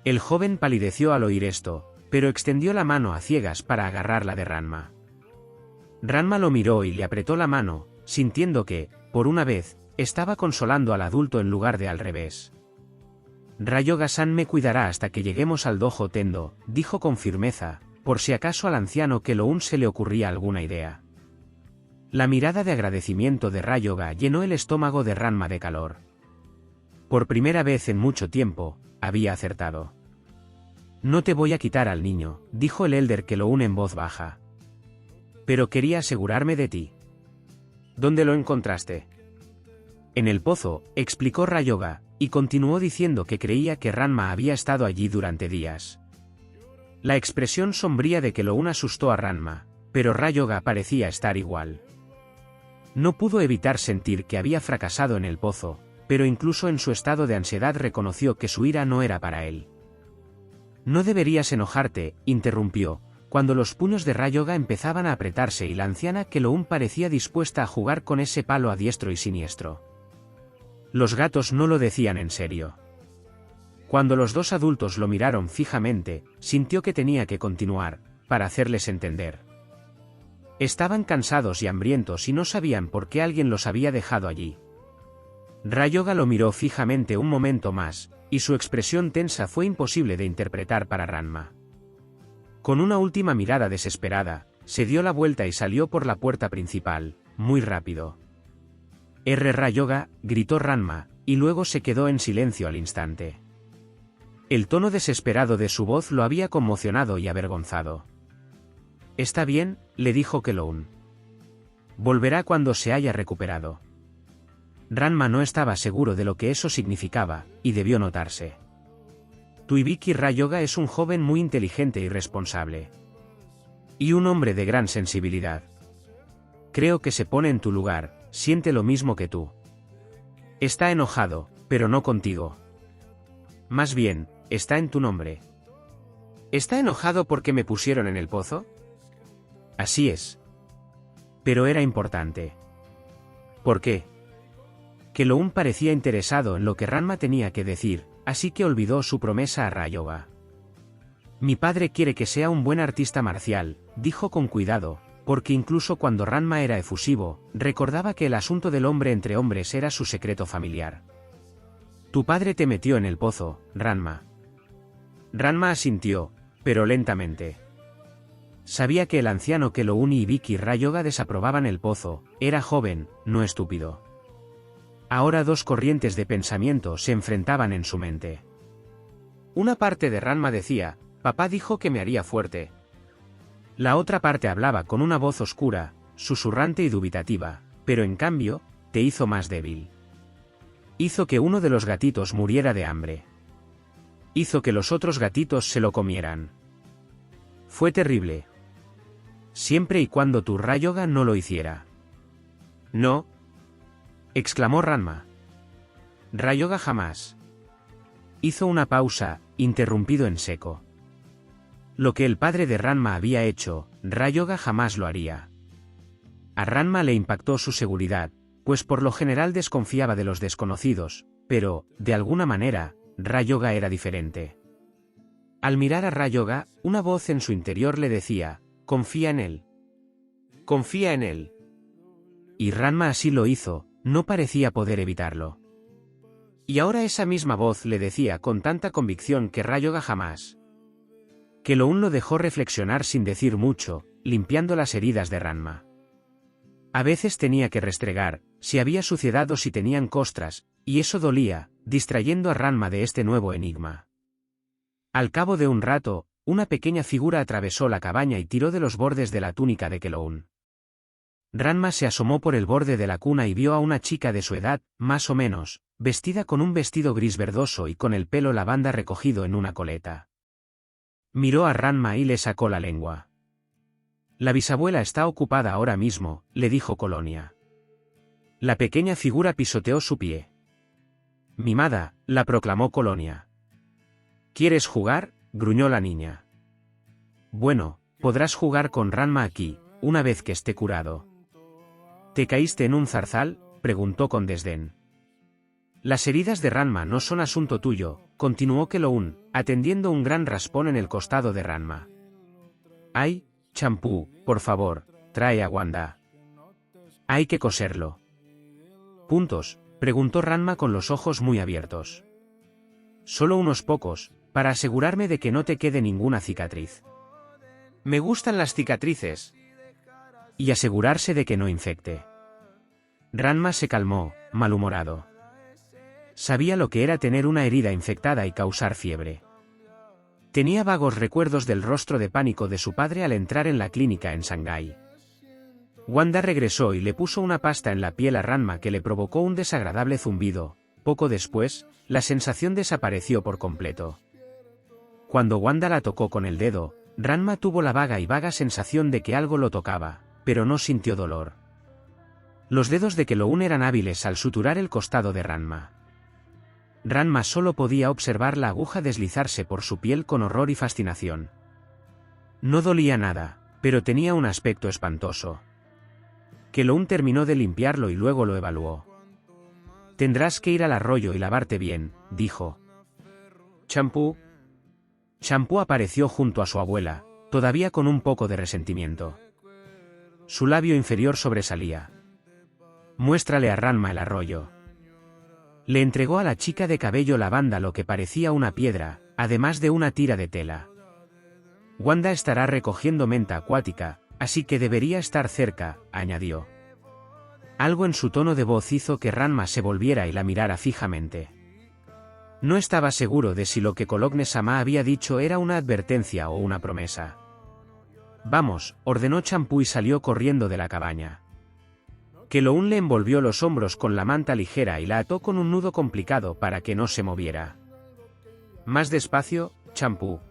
El joven palideció al oír esto, pero extendió la mano a ciegas para agarrarla de Ranma. Ranma lo miró y le apretó la mano, sintiendo que, por una vez, estaba consolando al adulto en lugar de al revés. «Rayoga-san me cuidará hasta que lleguemos al dojo Tendo», dijo con firmeza, por si acaso al anciano Kowloon se le ocurría alguna idea. La mirada de agradecimiento de Rayoga llenó el estómago de Ranma de calor. Por primera vez en mucho tiempo, había acertado. «No te voy a quitar al niño», dijo el elder Kowloon en voz baja. «Pero quería asegurarme de ti». «¿Dónde lo encontraste?» «En el pozo», explicó Rayoga, y continuó diciendo que creía que Ranma había estado allí durante días. La expresión sombría de Kowloon asustó a Ranma, pero Rayoga parecía estar igual. No pudo evitar sentir que había fracasado en el pozo, pero incluso en su estado de ansiedad reconoció que su ira no era para él. «No deberías enojarte», interrumpió, cuando los puños de Rayoga empezaban a apretarse y la anciana Kowloon parecía dispuesta a jugar con ese palo a diestro y siniestro. Los gatos no lo decían en serio. Cuando los dos adultos lo miraron fijamente, sintió que tenía que continuar, para hacerles entender. Estaban cansados y hambrientos y no sabían por qué alguien los había dejado allí. Rayoga lo miró fijamente un momento más, y su expresión tensa fue imposible de interpretar para Ranma. Con una última mirada desesperada, se dio la vuelta y salió por la puerta principal, muy rápido. Rayoga, gritó Ranma, y luego se quedó en silencio al instante. El tono desesperado de su voz lo había conmocionado y avergonzado. «Está bien», le dijo K'lo-un. «Volverá cuando se haya recuperado». Ranma no estaba seguro de lo que eso significaba, y debió notarse. Tuibiki Rayoga es un joven muy inteligente y responsable. Y un hombre de gran sensibilidad. Creo que se pone en tu lugar, siente lo mismo que tú. Está enojado, pero no contigo. Más bien, está en tu nombre. ¿Está enojado porque me pusieron en el pozo? Así es. Pero era importante. ¿Por qué? K'lo-un parecía interesado en lo que Ranma tenía que decir, así que olvidó su promesa a Rayoga. Mi padre quiere que sea un buen artista marcial, dijo con cuidado, porque incluso cuando Ranma era efusivo, recordaba que el asunto del hombre entre hombres era su secreto familiar. Tu padre te metió en el pozo, Ranma. Ranma asintió, pero lentamente. Sabía que el anciano K'lo-un y Ibiki Rayoga desaprobaban el pozo, era joven, no estúpido. Ahora dos corrientes de pensamiento se enfrentaban en su mente. Una parte de Ranma decía, papá dijo que me haría fuerte. La otra parte hablaba con una voz oscura, susurrante y dubitativa, pero en cambio, te hizo más débil. Hizo que uno de los gatitos muriera de hambre. Hizo que los otros gatitos se lo comieran. Fue terrible. Siempre y cuando tu Rayoga no lo hiciera. No, exclamó Ranma. Rayoga jamás. Hizo una pausa, interrumpido en seco. Lo que el padre de Ranma había hecho, Rayoga jamás lo haría. A Ranma le impactó su seguridad, pues por lo general desconfiaba de los desconocidos, pero, de alguna manera, Rayoga era diferente. Al mirar a Rayoga, una voz en su interior le decía, confía en él. Confía en él. Y Ranma así lo hizo, no parecía poder evitarlo. Y ahora esa misma voz le decía con tanta convicción que Rayoga jamás. K'lo-un lo dejó reflexionar sin decir mucho, limpiando las heridas de Ranma. A veces tenía que restregar, si había suciedad o si tenían costras, y eso dolía, distrayendo a Ranma de este nuevo enigma. Al cabo de un rato, una pequeña figura atravesó la cabaña y tiró de los bordes de la túnica de K'lo-un. Ranma se asomó por el borde de la cuna y vio a una chica de su edad, más o menos, vestida con un vestido gris verdoso y con el pelo lavanda recogido en una coleta. Miró a Ranma y le sacó la lengua. La bisabuela está ocupada ahora mismo, le dijo Colonia. La pequeña figura pisoteó su pie. Mimada, la proclamó Colonia. ¿Quieres jugar?, gruñó la niña. Bueno, podrás jugar con Ranma aquí, una vez que esté curado. ¿Te caíste en un zarzal?, preguntó con desdén. Las heridas de Ranma no son asunto tuyo, continuó K'lo-un, atendiendo un gran raspón en el costado de Ranma. Ay, champú, por favor, trae a Wanda. Hay que coserlo. ¿Puntos?, preguntó Ranma con los ojos muy abiertos. Solo unos pocos, para asegurarme de que no te quede ninguna cicatriz. Me gustan las cicatrices. Y asegurarse de que no infecte. Ranma se calmó, malhumorado. Sabía lo que era tener una herida infectada y causar fiebre. Tenía vagos recuerdos del rostro de pánico de su padre al entrar en la clínica en Shanghái. Wanda regresó y le puso una pasta en la piel a Ranma que le provocó un desagradable zumbido. Poco después, la sensación desapareció por completo. Cuando Wanda la tocó con el dedo, Ranma tuvo la vaga sensación de que algo lo tocaba, pero no sintió dolor. Los dedos de K'lo-un eran hábiles al suturar el costado de Ranma. Ranma solo podía observar la aguja deslizarse por su piel con horror y fascinación. No dolía nada, pero tenía un aspecto espantoso. K'lo-un terminó de limpiarlo y luego lo evaluó. Tendrás que ir al arroyo y lavarte bien, dijo. ¿Champú? Champú apareció junto a su abuela, todavía con un poco de resentimiento. Su labio inferior sobresalía. Muéstrale a Ranma el arroyo. Le entregó a la chica de cabello lavanda lo que parecía una piedra, además de una tira de tela. Wanda estará recogiendo menta acuática, así que debería estar cerca, añadió. Algo en su tono de voz hizo que Ranma se volviera y la mirara fijamente. No estaba seguro de si lo que Cologne-sama había dicho era una advertencia o una promesa. Vamos, ordenó Champú y salió corriendo de la cabaña. Keloun le envolvió los hombros con la manta ligera y la ató con un nudo complicado para que no se moviera. Más despacio, Champú.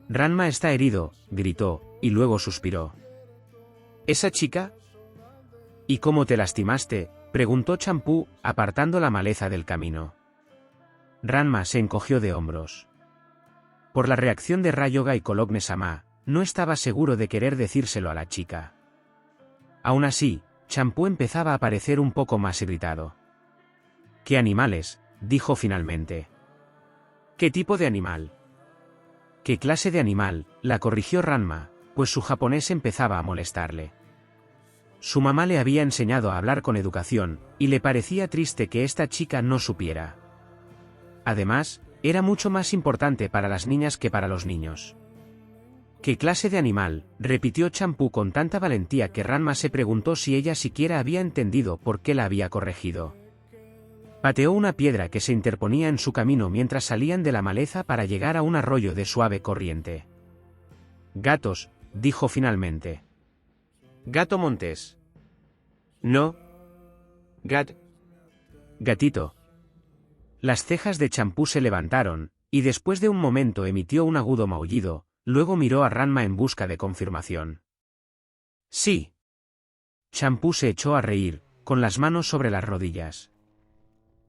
Ranma está herido, gritó, y luego suspiró. ¿Esa chica? ¿Y cómo te lastimaste?, preguntó Champú, apartando la maleza del camino. Ranma se encogió de hombros. Por la reacción de Ryoga y Cologne-sama, no estaba seguro de querer decírselo a la chica. Aún así, Champú empezaba a parecer un poco más irritado. ¿Qué animales?, dijo finalmente. ¿Qué tipo de animal? ¿Qué clase de animal?, la corrigió Ranma, pues su japonés empezaba a molestarle. Su mamá le había enseñado a hablar con educación, y le parecía triste que esta chica no supiera. Además, era mucho más importante para las niñas que para los niños. ¿Qué clase de animal?, repitió Champú con tanta valentía que Ranma se preguntó si ella siquiera había entendido por qué la había corregido. Pateó una piedra que se interponía en su camino mientras salían de la maleza para llegar a un arroyo de suave corriente. Gatos, dijo finalmente. Gato montés. No. Gatito. Las cejas de Champú se levantaron, y después de un momento emitió un agudo maullido, luego miró a Ranma en busca de confirmación. Sí. Champú se echó a reír, con las manos sobre las rodillas.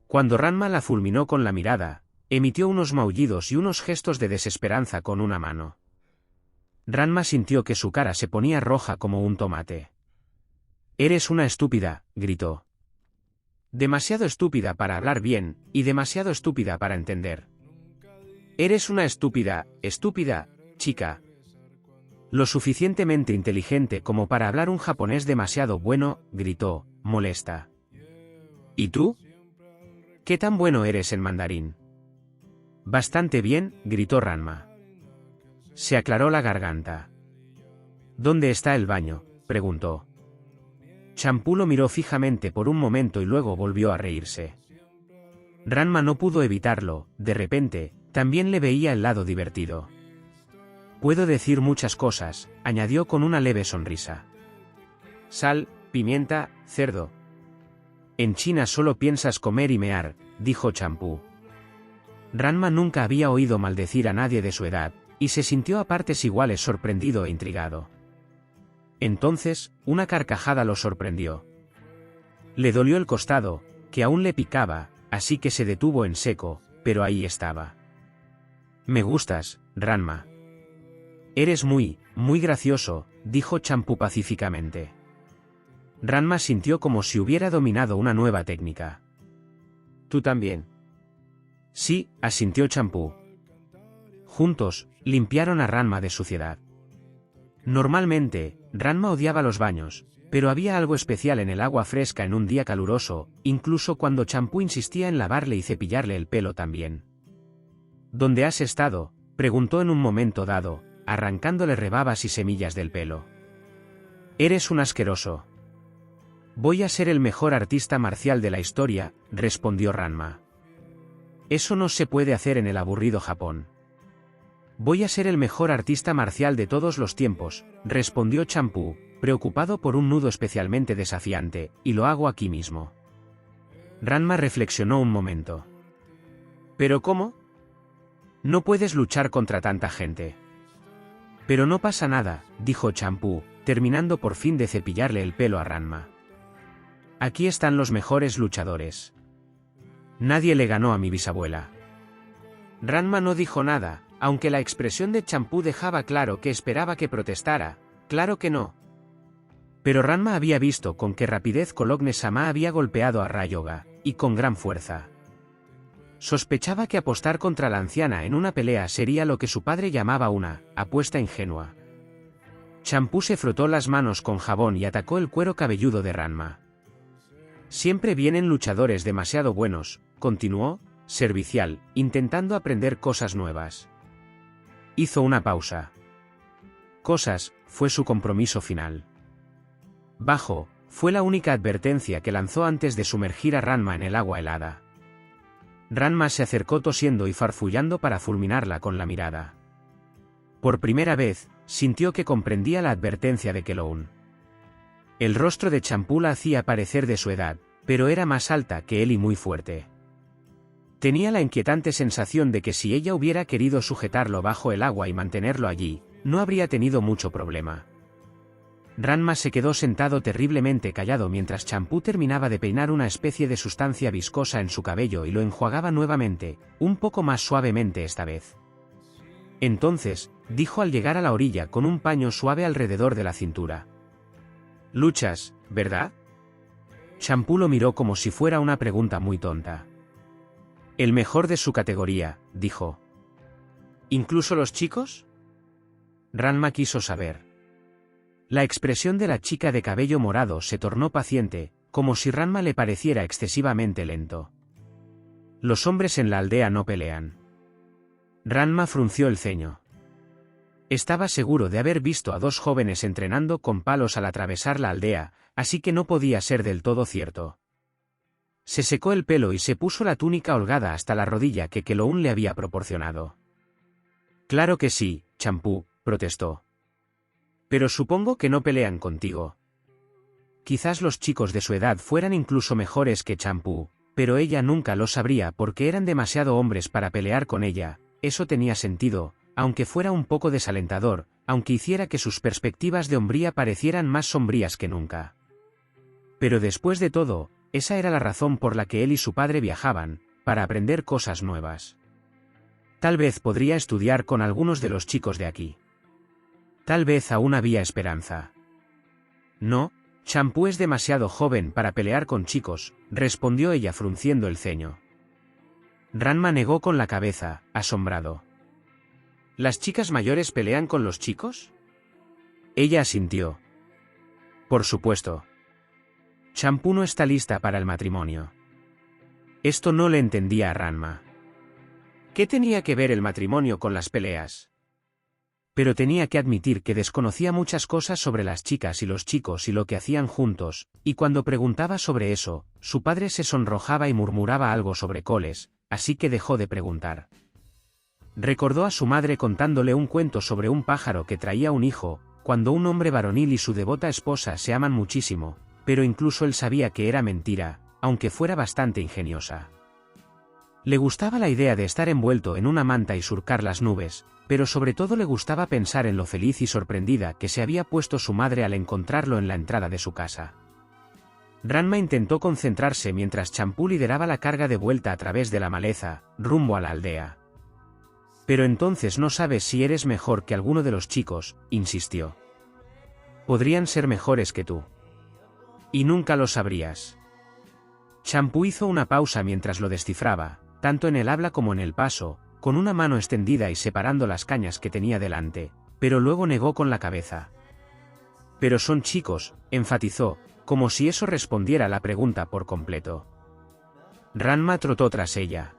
Cuando Ranma la fulminó con la mirada, emitió unos maullidos y unos gestos de desesperanza con una mano. Ranma sintió que su cara se ponía roja como un tomate. Eres una estúpida, gritó. Demasiado estúpida para hablar bien, y demasiado estúpida para entender. Eres una estúpida, chica. Lo suficientemente inteligente como para hablar un japonés demasiado bueno, gritó, molesta. ¿Y tú? ¿Qué tan bueno eres en mandarín? Bastante bien, gritó Ranma. Se aclaró la garganta. ¿Dónde está el baño?, preguntó. Champú lo miró fijamente por un momento y luego volvió a reírse. Ranma no pudo evitarlo, de repente, también le veía el lado divertido. Puedo decir muchas cosas, añadió con una leve sonrisa. Sal, pimienta, cerdo. En China solo piensas comer y mear, dijo Champú. Ranma nunca había oído maldecir a nadie de su edad, y se sintió a partes iguales sorprendido e intrigado. Entonces, una carcajada lo sorprendió. Le dolió el costado, que aún le picaba, así que se detuvo en seco, pero ahí estaba. Me gustas, Ranma. Eres muy gracioso, dijo Champú pacíficamente. Ranma sintió como si hubiera dominado una nueva técnica. ¿Tú también? Sí, asintió Champú. Juntos, limpiaron a Ranma de suciedad. Normalmente, Ranma odiaba los baños, pero había algo especial en el agua fresca en un día caluroso, incluso cuando Champú insistía en lavarle y cepillarle el pelo también. ¿Dónde has estado?, preguntó en un momento dado, arrancándole rebabas y semillas del pelo. Eres un asqueroso. Voy a ser el mejor artista marcial de la historia, respondió Ranma. Eso no se puede hacer en el aburrido Japón. Voy a ser el mejor artista marcial de todos los tiempos, respondió Champú, preocupado por un nudo especialmente desafiante, y lo hago aquí mismo. Ranma reflexionó un momento. ¿Pero cómo? No puedes luchar contra tanta gente. Pero no pasa nada, dijo Champú, terminando por fin de cepillarle el pelo a Ranma. Aquí están los mejores luchadores. Nadie le ganó a mi bisabuela. Ranma no dijo nada, aunque la expresión de Champú dejaba claro que esperaba que protestara. Claro que no. Pero Ranma había visto con qué rapidez Cologne-sama había golpeado a Ryoga, y con gran fuerza. Sospechaba que apostar contra la anciana en una pelea sería lo que su padre llamaba una apuesta ingenua. Champú se frotó las manos con jabón y atacó el cuero cabelludo de Ranma. Siempre vienen luchadores demasiado buenos, continuó, servicial, intentando aprender cosas nuevas. Hizo una pausa. Cosas, fue su compromiso final. Bajo, fue la única advertencia que lanzó antes de sumergir a Ranma en el agua helada. Ranma se acercó tosiendo y farfullando para fulminarla con la mirada. Por primera vez, sintió que comprendía la advertencia de K'Ehleyr. El rostro de Champú la hacía parecer de su edad, pero era más alta que él y muy fuerte. Tenía la inquietante sensación de que si ella hubiera querido sujetarlo bajo el agua y mantenerlo allí, no habría tenido mucho problema. Ranma se quedó sentado terriblemente callado mientras Champú terminaba de peinar una especie de sustancia viscosa en su cabello y lo enjuagaba nuevamente, un poco más suavemente esta vez. Entonces, dijo al llegar a la orilla con un paño suave alrededor de la cintura. «Luchas, ¿verdad?» Champú lo miró como si fuera una pregunta muy tonta. «El mejor de su categoría», dijo. «¿Incluso los chicos?» Ranma quiso saber. La expresión de la chica de cabello morado se tornó paciente, como si Ranma le pareciera excesivamente lento. «Los hombres en la aldea no pelean». Ranma frunció el ceño. Estaba seguro de haber visto a dos jóvenes entrenando con palos al atravesar la aldea, así que no podía ser del todo cierto. Se secó el pelo y se puso la túnica holgada hasta la rodilla que K'Ehleyr le había proporcionado. «Claro que sí, Champú», protestó. «Pero supongo que no pelean contigo». Quizás los chicos de su edad fueran incluso mejores que Champú, pero ella nunca lo sabría porque eran demasiado hombres para pelear con ella. Eso tenía sentido, aunque fuera un poco desalentador, aunque hiciera que sus perspectivas de hombría parecieran más sombrías que nunca. Pero después de todo, esa era la razón por la que él y su padre viajaban, para aprender cosas nuevas. Tal vez podría estudiar con algunos de los chicos de aquí. Tal vez aún había esperanza. «No, Champú es demasiado joven para pelear con chicos», respondió ella frunciendo el ceño. Ranma negó con la cabeza, asombrado. «¿Las chicas mayores pelean con los chicos?» Ella asintió. «Por supuesto. Champú no está lista para el matrimonio». Esto no le entendía a Ranma. ¿Qué tenía que ver el matrimonio con las peleas? Pero tenía que admitir que desconocía muchas cosas sobre las chicas y los chicos y lo que hacían juntos, y cuando preguntaba sobre eso, su padre se sonrojaba y murmuraba algo sobre coles, así que dejó de preguntar. Recordó a su madre contándole un cuento sobre un pájaro que traía un hijo, cuando un hombre varonil y su devota esposa se aman muchísimo, pero incluso él sabía que era mentira, aunque fuera bastante ingeniosa. Le gustaba la idea de estar envuelto en una manta y surcar las nubes, pero sobre todo le gustaba pensar en lo feliz y sorprendida que se había puesto su madre al encontrarlo en la entrada de su casa. Ranma intentó concentrarse mientras Champú lideraba la carga de vuelta a través de la maleza, rumbo a la aldea. «Pero entonces no sabes si eres mejor que alguno de los chicos», insistió. «Podrían ser mejores que tú. Y nunca lo sabrías». Champú hizo una pausa mientras lo descifraba, tanto en el habla como en el paso, con una mano extendida y separando las cañas que tenía delante, pero luego negó con la cabeza. «Pero son chicos», enfatizó, como si eso respondiera a la pregunta por completo. Ranma trotó tras ella.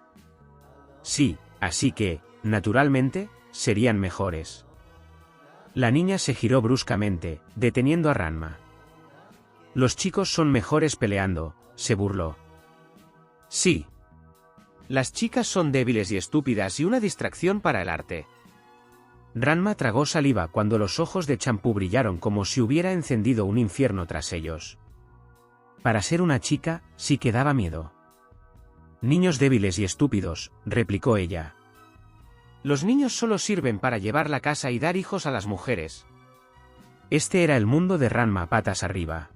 «Sí, así que, naturalmente, serían mejores». La niña se giró bruscamente, deteniendo a Ranma. «Los chicos son mejores peleando», se burló. «Sí. Las chicas son débiles y estúpidas y una distracción para el arte». Ranma tragó saliva cuando los ojos de Champú brillaron como si hubiera encendido un infierno tras ellos. Para ser una chica, sí que daba miedo. «Niños débiles y estúpidos», replicó ella. «Los niños solo sirven para llevar la casa y dar hijos a las mujeres». Este era el mundo de Ranma patas arriba.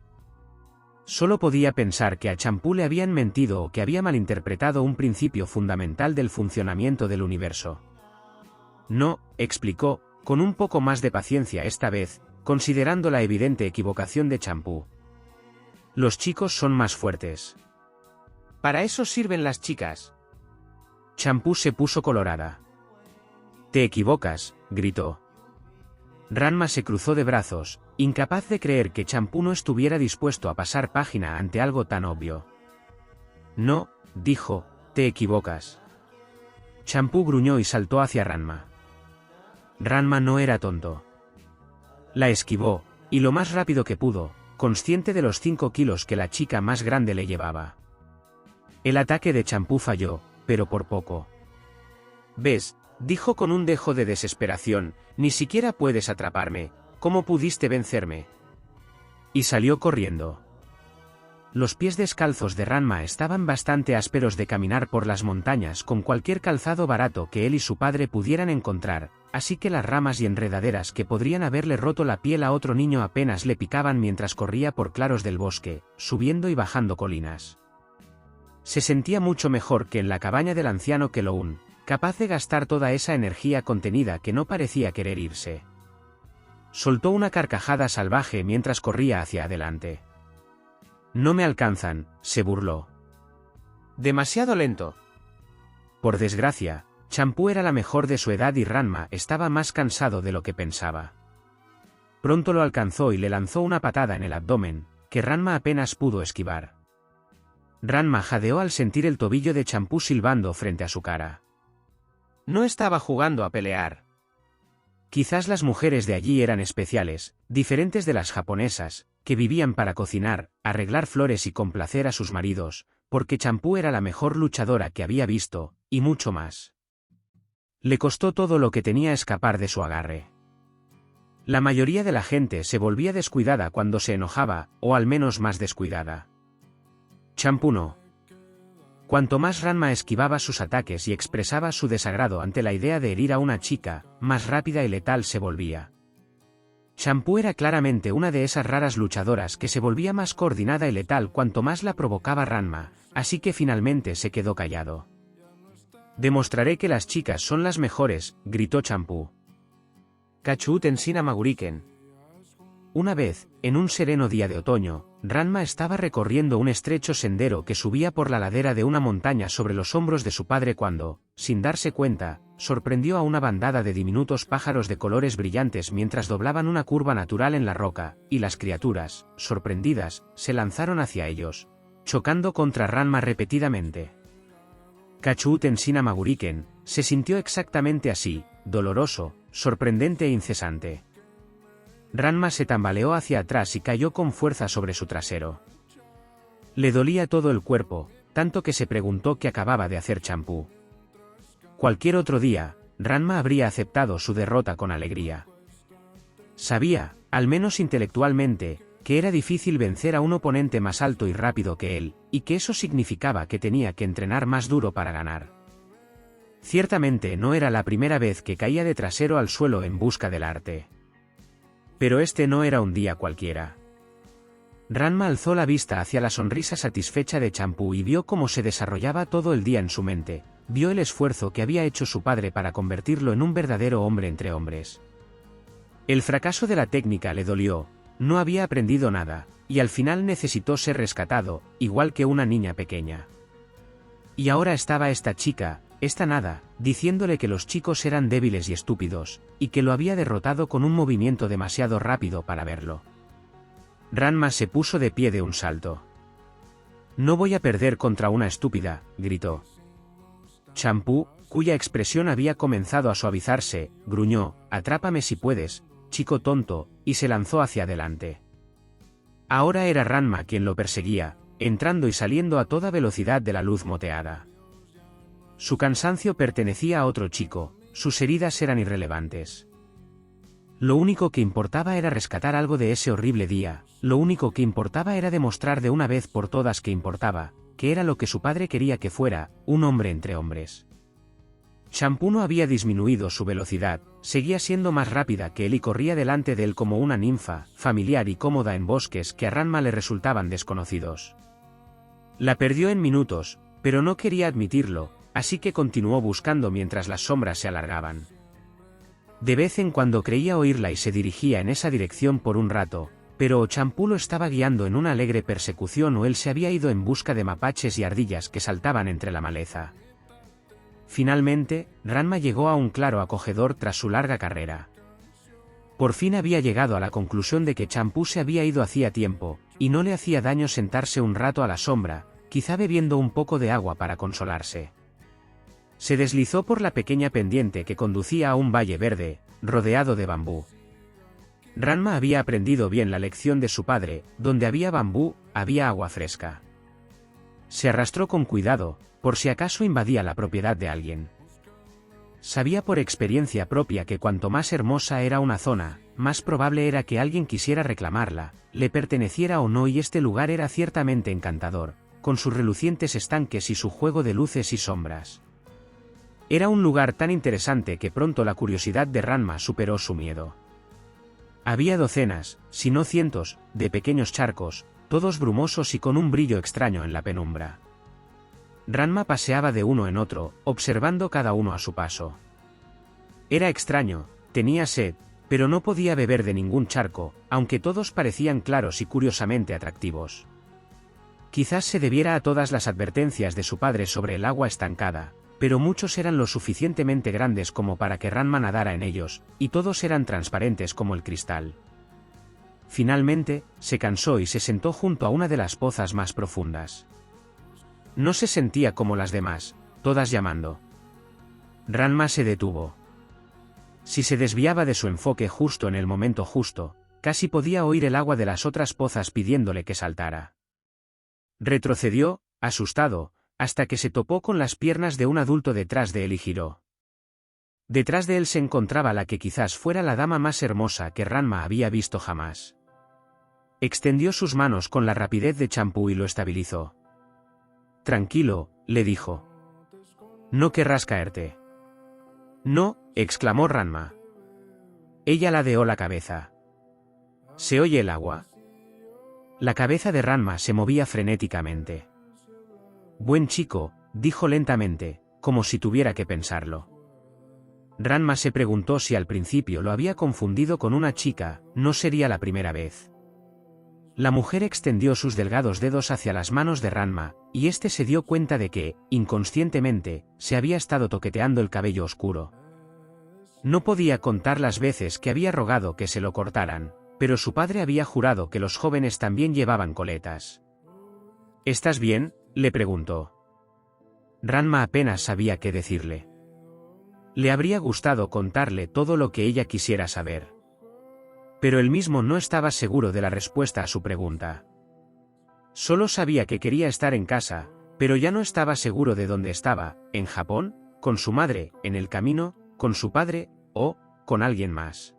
Solo podía pensar que a Champú le habían mentido o que había malinterpretado un principio fundamental del funcionamiento del universo. «No», explicó, con un poco más de paciencia esta vez, considerando la evidente equivocación de Champú. «Los chicos son más fuertes». «Para eso sirven las chicas». Champú se puso colorada. «Te equivocas», gritó. Ranma se cruzó de brazos, incapaz de creer que Champú no estuviera dispuesto a pasar página ante algo tan obvio. «No», dijo, Te equivocas. Champú gruñó y saltó hacia Ranma. Ranma no era tonto. La esquivó, y lo más rápido que pudo, consciente de los 5 kilos que la chica más grande le llevaba. El ataque de Champú falló, pero por poco. «¿Ves?», dijo con un dejo de desesperación, «ni siquiera puedes atraparme, ¿cómo pudiste vencerme?». Y salió corriendo. Los pies descalzos de Ranma estaban bastante ásperos de caminar por las montañas con cualquier calzado barato que él y su padre pudieran encontrar, así que las ramas y enredaderas que podrían haberle roto la piel a otro niño apenas le picaban mientras corría por claros del bosque, subiendo y bajando colinas. Se sentía mucho mejor que en la cabaña del anciano Keloun, capaz de gastar toda esa energía contenida que no parecía querer irse. Soltó una carcajada salvaje mientras corría hacia adelante. «No me alcanzan», se burló. «Demasiado lento». Por desgracia, Champú era la mejor de su edad y Ranma estaba más cansado de lo que pensaba. Pronto lo alcanzó y le lanzó una patada en el abdomen, que Ranma apenas pudo esquivar. Ranma jadeó al sentir el tobillo de Champú silbando frente a su cara. No estaba jugando a pelear. Quizás las mujeres de allí eran especiales, diferentes de las japonesas, que vivían para cocinar, arreglar flores y complacer a sus maridos, porque Champú era la mejor luchadora que había visto, y mucho más. Le costó todo lo que tenía escapar de su agarre. La mayoría de la gente se volvía descuidada cuando se enojaba, o al menos más descuidada. Champú no. Cuanto más Ranma esquivaba sus ataques y expresaba su desagrado ante la idea de herir a una chica, más rápida y letal se volvía. Champú era claramente una de esas raras luchadoras que se volvía más coordinada y letal cuanto más la provocaba Ranma, así que finalmente se quedó callado. «Demostraré que las chicas son las mejores», gritó Champú. Kachu Tenshin Maguriken. Una vez, en un sereno día de otoño, Ranma estaba recorriendo un estrecho sendero que subía por la ladera de una montaña sobre los hombros de su padre cuando, sin darse cuenta, sorprendió a una bandada de diminutos pájaros de colores brillantes mientras doblaban una curva natural en la roca, y las criaturas, sorprendidas, se lanzaron hacia ellos, chocando contra Ranma repetidamente. Kachu Tenshin Maguriken se sintió exactamente así, doloroso, sorprendente e incesante. Ranma se tambaleó hacia atrás y cayó con fuerza sobre su trasero. Le dolía todo el cuerpo, tanto que se preguntó qué acababa de hacer Champú. Cualquier otro día, Ranma habría aceptado su derrota con alegría. Sabía, al menos intelectualmente, que era difícil vencer a un oponente más alto y rápido que él, y que eso significaba que tenía que entrenar más duro para ganar. Ciertamente no era la primera vez que caía de trasero al suelo en busca del arte. Pero este no era un día cualquiera. Ranma alzó la vista hacia la sonrisa satisfecha de Champú y vio cómo se desarrollaba todo el día en su mente, vio el esfuerzo que había hecho su padre para convertirlo en un verdadero hombre entre hombres. El fracaso de la técnica le dolió, no había aprendido nada, y al final necesitó ser rescatado, igual que una niña pequeña. Y ahora estaba esta chica, esta nada, diciéndole que los chicos eran débiles y estúpidos, y que lo había derrotado con un movimiento demasiado rápido para verlo. Ranma se puso de pie de un salto. «No voy a perder contra una estúpida», gritó. Champú, cuya expresión había comenzado a suavizarse, gruñó, «Atrápame si puedes, chico tonto», y se lanzó hacia adelante. Ahora era Ranma quien lo perseguía, entrando y saliendo a toda velocidad de la luz moteada. Su cansancio pertenecía a otro chico, sus heridas eran irrelevantes. Lo único que importaba era rescatar algo de ese horrible día, lo único que importaba era demostrar de una vez por todas que importaba, que era lo que su padre quería que fuera, un hombre entre hombres. Champú no había disminuido su velocidad, seguía siendo más rápida que él y corría delante de él como una ninfa, familiar y cómoda en bosques que a Ranma le resultaban desconocidos. La perdió en minutos, pero no quería admitirlo, así que continuó buscando mientras las sombras se alargaban. De vez en cuando creía oírla y se dirigía en esa dirección por un rato, pero o Champú lo estaba guiando en una alegre persecución o él se había ido en busca de mapaches y ardillas que saltaban entre la maleza. Finalmente, Ranma llegó a un claro acogedor tras su larga carrera. Por fin había llegado a la conclusión de que Champú se había ido hacía tiempo, y no le hacía daño sentarse un rato a la sombra, quizá bebiendo un poco de agua para consolarse. Se deslizó por la pequeña pendiente que conducía a un valle verde, rodeado de bambú. Ranma había aprendido bien la lección de su padre: donde había bambú, había agua fresca. Se arrastró con cuidado, por si acaso invadía la propiedad de alguien. Sabía por experiencia propia que cuanto más hermosa era una zona, más probable era que alguien quisiera reclamarla, le perteneciera o no, y este lugar era ciertamente encantador, con sus relucientes estanques y su juego de luces y sombras. Era un lugar tan interesante que pronto la curiosidad de Ranma superó su miedo. Había docenas, si no cientos, de pequeños charcos, todos brumosos y con un brillo extraño en la penumbra. Ranma paseaba de uno en otro, observando cada uno a su paso. Era extraño, tenía sed, pero no podía beber de ningún charco, aunque todos parecían claros y curiosamente atractivos. Quizás se debiera a todas las advertencias de su padre sobre el agua estancada, pero muchos eran lo suficientemente grandes como para que Ranma nadara en ellos, y todos eran transparentes como el cristal. Finalmente, se cansó y se sentó junto a una de las pozas más profundas. No se sentía como las demás, todas llamando. Ranma se detuvo. Si se desviaba de su enfoque justo en el momento justo, casi podía oír el agua de las otras pozas pidiéndole que saltara. Retrocedió, asustado, hasta que se topó con las piernas de un adulto detrás de él y giró. Detrás de él se encontraba la que quizás fuera la dama más hermosa que Ranma había visto jamás. Extendió sus manos con la rapidez de champú y lo estabilizó. «Tranquilo», le dijo. «No querrás caerte». «No», exclamó Ranma. Ella ladeó la cabeza. «¿Se oye el agua?» La cabeza de Ranma se movía frenéticamente. «Buen chico», dijo lentamente, como si tuviera que pensarlo. Ranma se preguntó si al principio lo había confundido con una chica, no sería la primera vez. La mujer extendió sus delgados dedos hacia las manos de Ranma, y éste se dio cuenta de que, inconscientemente, se había estado toqueteando el cabello oscuro. No podía contar las veces que había rogado que se lo cortaran, pero su padre había jurado que los jóvenes también llevaban coletas. «¿Estás bien?», le preguntó. Ranma apenas sabía qué decirle. Le habría gustado contarle todo lo que ella quisiera saber. Pero él mismo no estaba seguro de la respuesta a su pregunta. Solo sabía que quería estar en casa, pero ya no estaba seguro de dónde estaba: en Japón, con su madre, en el camino, con su padre, o con alguien más.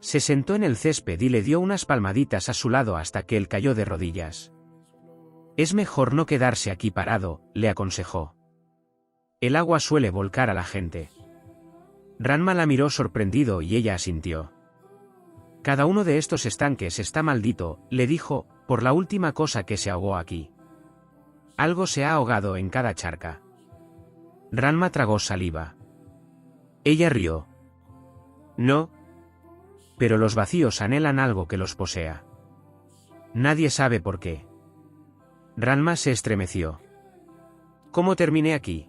Se sentó en el césped y le dio unas palmaditas a su lado hasta que él cayó de rodillas. «Es mejor no quedarse aquí parado», le aconsejó. «El agua suele volcar a la gente». Ranma la miró sorprendido y ella asintió. «Cada uno de estos estanques está maldito», le dijo, «por la última cosa que se ahogó aquí. Algo se ha ahogado en cada charca». Ranma tragó saliva. Ella rió. «No. Pero los vacíos anhelan algo que los posea. Nadie sabe por qué». Ranma se estremeció. «¿Cómo terminé aquí?».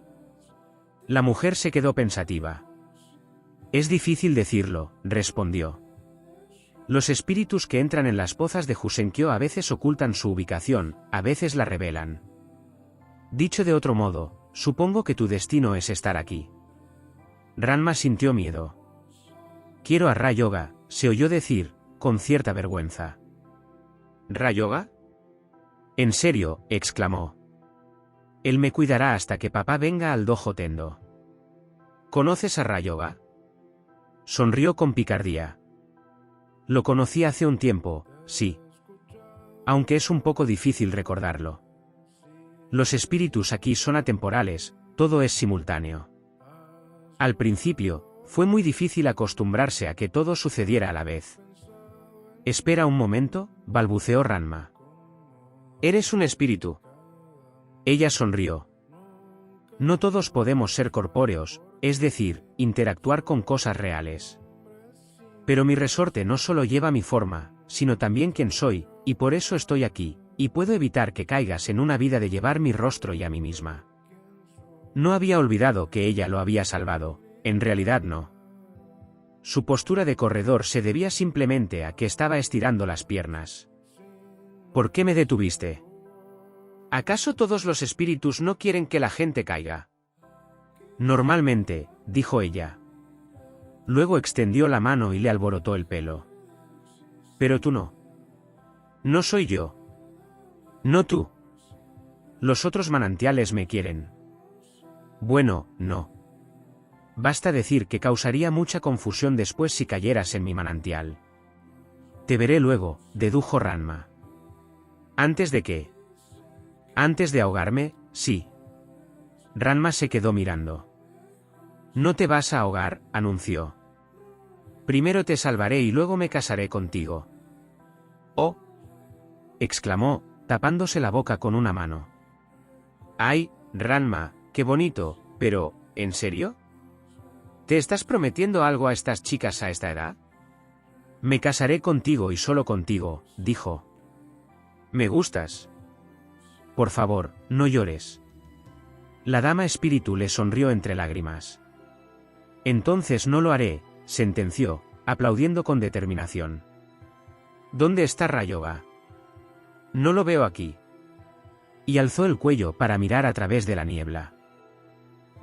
La mujer se quedó pensativa. «Es difícil decirlo», respondió. «Los espíritus que entran en las pozas de Jusenkyo a veces ocultan su ubicación, a veces la revelan. Dicho de otro modo, supongo que tu destino es estar aquí». Ranma sintió miedo. «Quiero a Ra-yoga», se oyó decir, con cierta vergüenza. «¿Ra-yoga?» «En serio», exclamó. «Él me cuidará hasta que papá venga al dojo Tendo». «¿Conoces a Ra-yoga?». Sonrió con picardía. «Lo conocí hace un tiempo, sí. Aunque es un poco difícil recordarlo. Los espíritus aquí son atemporales, todo es simultáneo. Al principio, fue muy difícil acostumbrarse a que todo sucediera a la vez». «Espera un momento», balbuceó Ranma. «¿Eres un espíritu?». Ella sonrió. «No todos podemos ser corpóreos, es decir, interactuar con cosas reales. Pero mi resorte no solo lleva mi forma, sino también quién soy, y por eso estoy aquí, y puedo evitar que caigas en una vida de llevar mi rostro y a mí misma». No había olvidado que ella lo había salvado, en realidad no. Su postura de corredor se debía simplemente a que estaba estirando las piernas. «¿Por qué me detuviste?». ¿Acaso todos los espíritus no quieren que la gente caiga? Normalmente, dijo ella. Luego extendió la mano y le alborotó el pelo. Pero tú no. No soy yo. No tú. Los otros manantiales me quieren. Bueno, no. Basta decir que causaría mucha confusión después si cayeras en mi manantial. Te veré luego, dedujo Ranma. ¿Antes de qué? Antes de ahogarme, sí. Ranma se quedó mirando. No te vas a ahogar, anunció. Primero te salvaré y luego me casaré contigo. ¡Oh! Exclamó, tapándose la boca con una mano. ¡Ay, Ranma, qué bonito! Pero, ¿en serio? ¿Te estás prometiendo algo a estas chicas a esta edad? Me casaré contigo y solo contigo, dijo. Me gustas. Por favor, no llores. La dama espíritu le sonrió entre lágrimas. Entonces no lo haré, sentenció, aplaudiendo con determinación. ¿Dónde está Rayoga? No lo veo aquí. Y alzó el cuello para mirar a través de la niebla.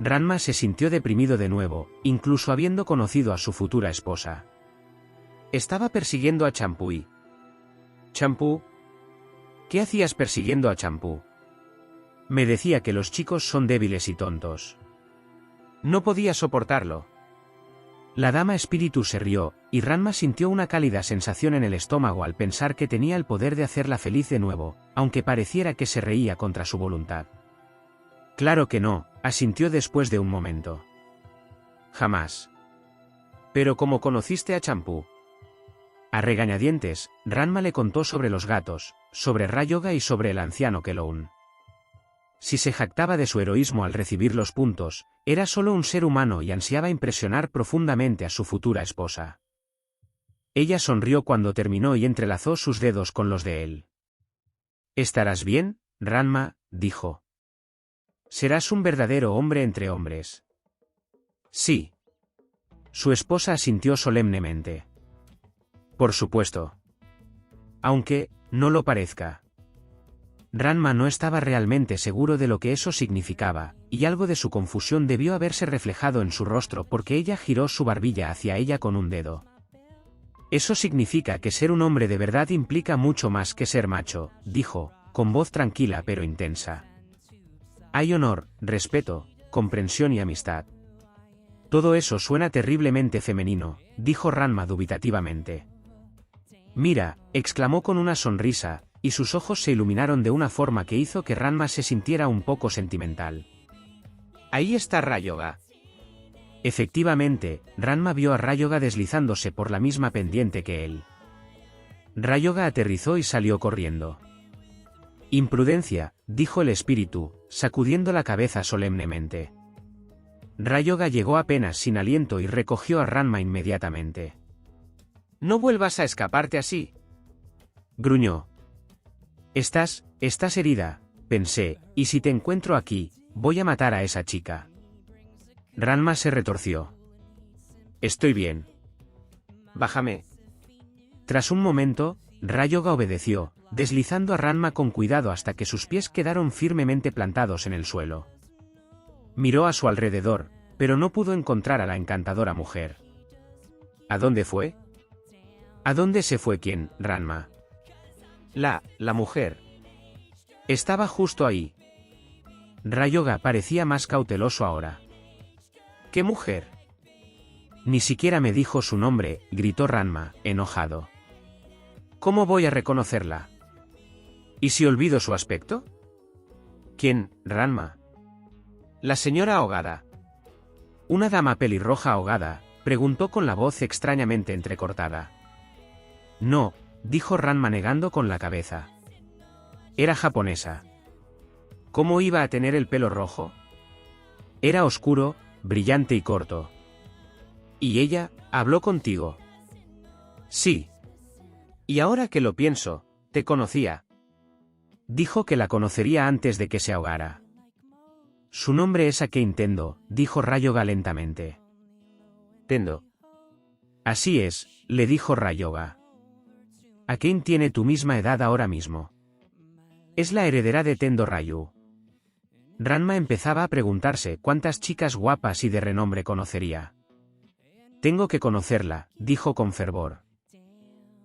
Ranma se sintió deprimido de nuevo, incluso habiendo conocido a su futura esposa. Estaba persiguiendo a Champú. ¿Champú? ¿Qué hacías persiguiendo a Champú? Me decía que los chicos son débiles y tontos. No podía soportarlo. La dama espíritu se rió, y Ranma sintió una cálida sensación en el estómago al pensar que tenía el poder de hacerla feliz de nuevo, aunque pareciera que se reía contra su voluntad. Claro que no, asintió después de un momento. Jamás. ¿Pero cómo conociste a Champú? A regañadientes, Ranma le contó sobre los gatos, sobre Rayoga y sobre el anciano Keloun. Si se jactaba de su heroísmo al recibir los puntos, era solo un ser humano y ansiaba impresionar profundamente a su futura esposa. Ella sonrió cuando terminó y entrelazó sus dedos con los de él. «¿Estarás bien, Ranma?», dijo. «Serás un verdadero hombre entre hombres». «Sí». Su esposa asintió solemnemente. «Por supuesto. Aunque, no lo parezca». Ranma no estaba realmente seguro de lo que eso significaba, y algo de su confusión debió haberse reflejado en su rostro porque ella giró su barbilla hacia ella con un dedo. «Eso significa que ser un hombre de verdad implica mucho más que ser macho», dijo, con voz tranquila pero intensa. «Hay honor, respeto, comprensión y amistad». «Todo eso suena terriblemente femenino», dijo Ranma dubitativamente. «Mira», exclamó con una sonrisa, y sus ojos se iluminaron de una forma que hizo que Ranma se sintiera un poco sentimental. «Ahí está Rayoga». Efectivamente, Ranma vio a Rayoga deslizándose por la misma pendiente que él. Rayoga aterrizó y salió corriendo. «Imprudencia», dijo el espíritu, sacudiendo la cabeza solemnemente. Rayoga llegó apenas sin aliento y recogió a Ranma inmediatamente. «No vuelvas a escaparte así», gruñó. Estás herida, pensé, y si te encuentro aquí, voy a matar a esa chica». Ranma se retorció. «Estoy bien. Bájame». Tras un momento, Rayoga obedeció, deslizando a Ranma con cuidado hasta que sus pies quedaron firmemente plantados en el suelo. Miró a su alrededor, pero no pudo encontrar a la encantadora mujer. ¿A dónde fue? ¿A dónde se fue quién, Ranma? La mujer. Estaba justo ahí. Rayoga parecía más cauteloso ahora. ¿Qué mujer? Ni siquiera me dijo su nombre, gritó Ranma, enojado. ¿Cómo voy a reconocerla? ¿Y si olvido su aspecto? ¿Quién, Ranma? La señora ahogada. ¿Una dama pelirroja ahogada?, preguntó con la voz extrañamente entrecortada. No, dijo Ranma negando con la cabeza. Era japonesa. ¿Cómo iba a tener el pelo rojo? Era oscuro, brillante y corto. ¿Y ella, habló contigo? Sí. Y ahora que lo pienso, te conocía. Dijo que la conocería antes de que se ahogara. Su nombre es Akane Tendo, dijo Rayoga lentamente. Tendo. Así es, le dijo Rayoga. Akane tiene tu misma edad ahora mismo. Es la heredera de Tendo Rayu. Ranma empezaba a preguntarse cuántas chicas guapas y de renombre conocería. Tengo que conocerla, dijo con fervor.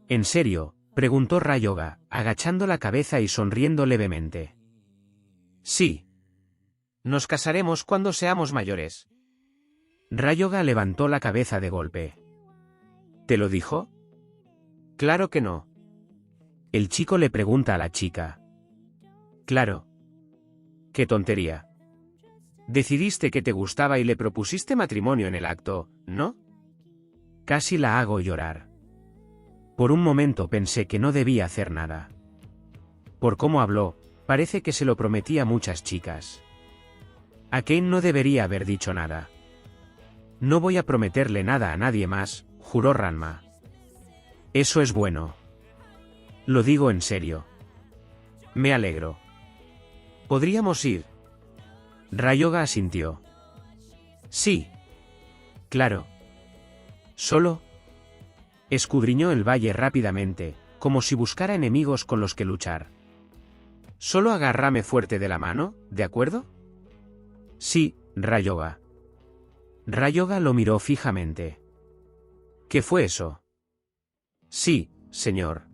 ¿En serio?, preguntó Ryoga, agachando la cabeza y sonriendo levemente. Sí. Nos casaremos cuando seamos mayores. Ryoga levantó la cabeza de golpe. ¿Te lo dijo? Claro que no. El chico le pregunta a la chica. Claro. ¡Qué tontería! Decidiste que te gustaba y le propusiste matrimonio en el acto, ¿no? Casi la hago llorar. Por un momento pensé que no debía hacer nada. Por cómo habló, parece que se lo prometía a muchas chicas. A Kane no debería haber dicho nada. No voy a prometerle nada a nadie más, juró Ranma. Eso es bueno. Lo digo en serio. Me alegro. ¿Podríamos ir? Ryoga asintió. Sí. Claro. ¿Solo? Escudriñó el valle rápidamente, como si buscara enemigos con los que luchar. Solo agárrame fuerte de la mano, ¿de acuerdo? Sí, Ryoga. Ryoga lo miró fijamente. ¿Qué fue eso? Sí, señor.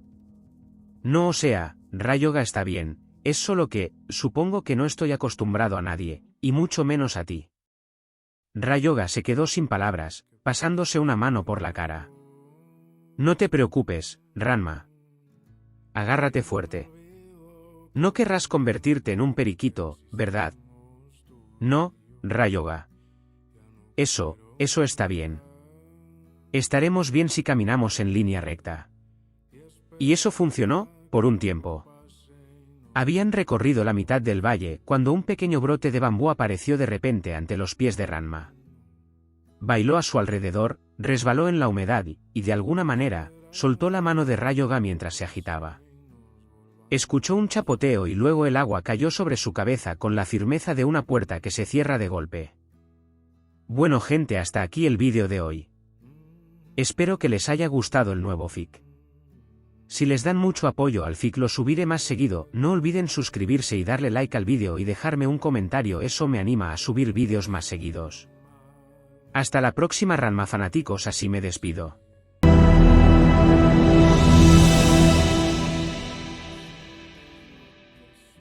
No, o sea, Ryoga está bien, es solo que, supongo que no estoy acostumbrado a nadie, y mucho menos a ti. Ryoga se quedó sin palabras, pasándose una mano por la cara. No te preocupes, Ranma. Agárrate fuerte. No querrás convertirte en un periquito, ¿verdad? No, Ryoga. Eso está bien. Estaremos bien si caminamos en línea recta. Y eso funcionó, por un tiempo. Habían recorrido la mitad del valle cuando un pequeño brote de bambú apareció de repente ante los pies de Ranma. Bailó a su alrededor, resbaló en la humedad y, de alguna manera, soltó la mano de Ryoga mientras se agitaba. Escuchó un chapoteo y luego el agua cayó sobre su cabeza con la firmeza de una puerta que se cierra de golpe. Bueno gente, hasta aquí el vídeo de hoy. Espero que les haya gustado el nuevo fic. Si les dan mucho apoyo al fic lo subiré más seguido, no olviden suscribirse y darle like al vídeo y dejarme un comentario, eso me anima a subir vídeos más seguidos. Hasta la próxima Ranma fanáticos, así me despido.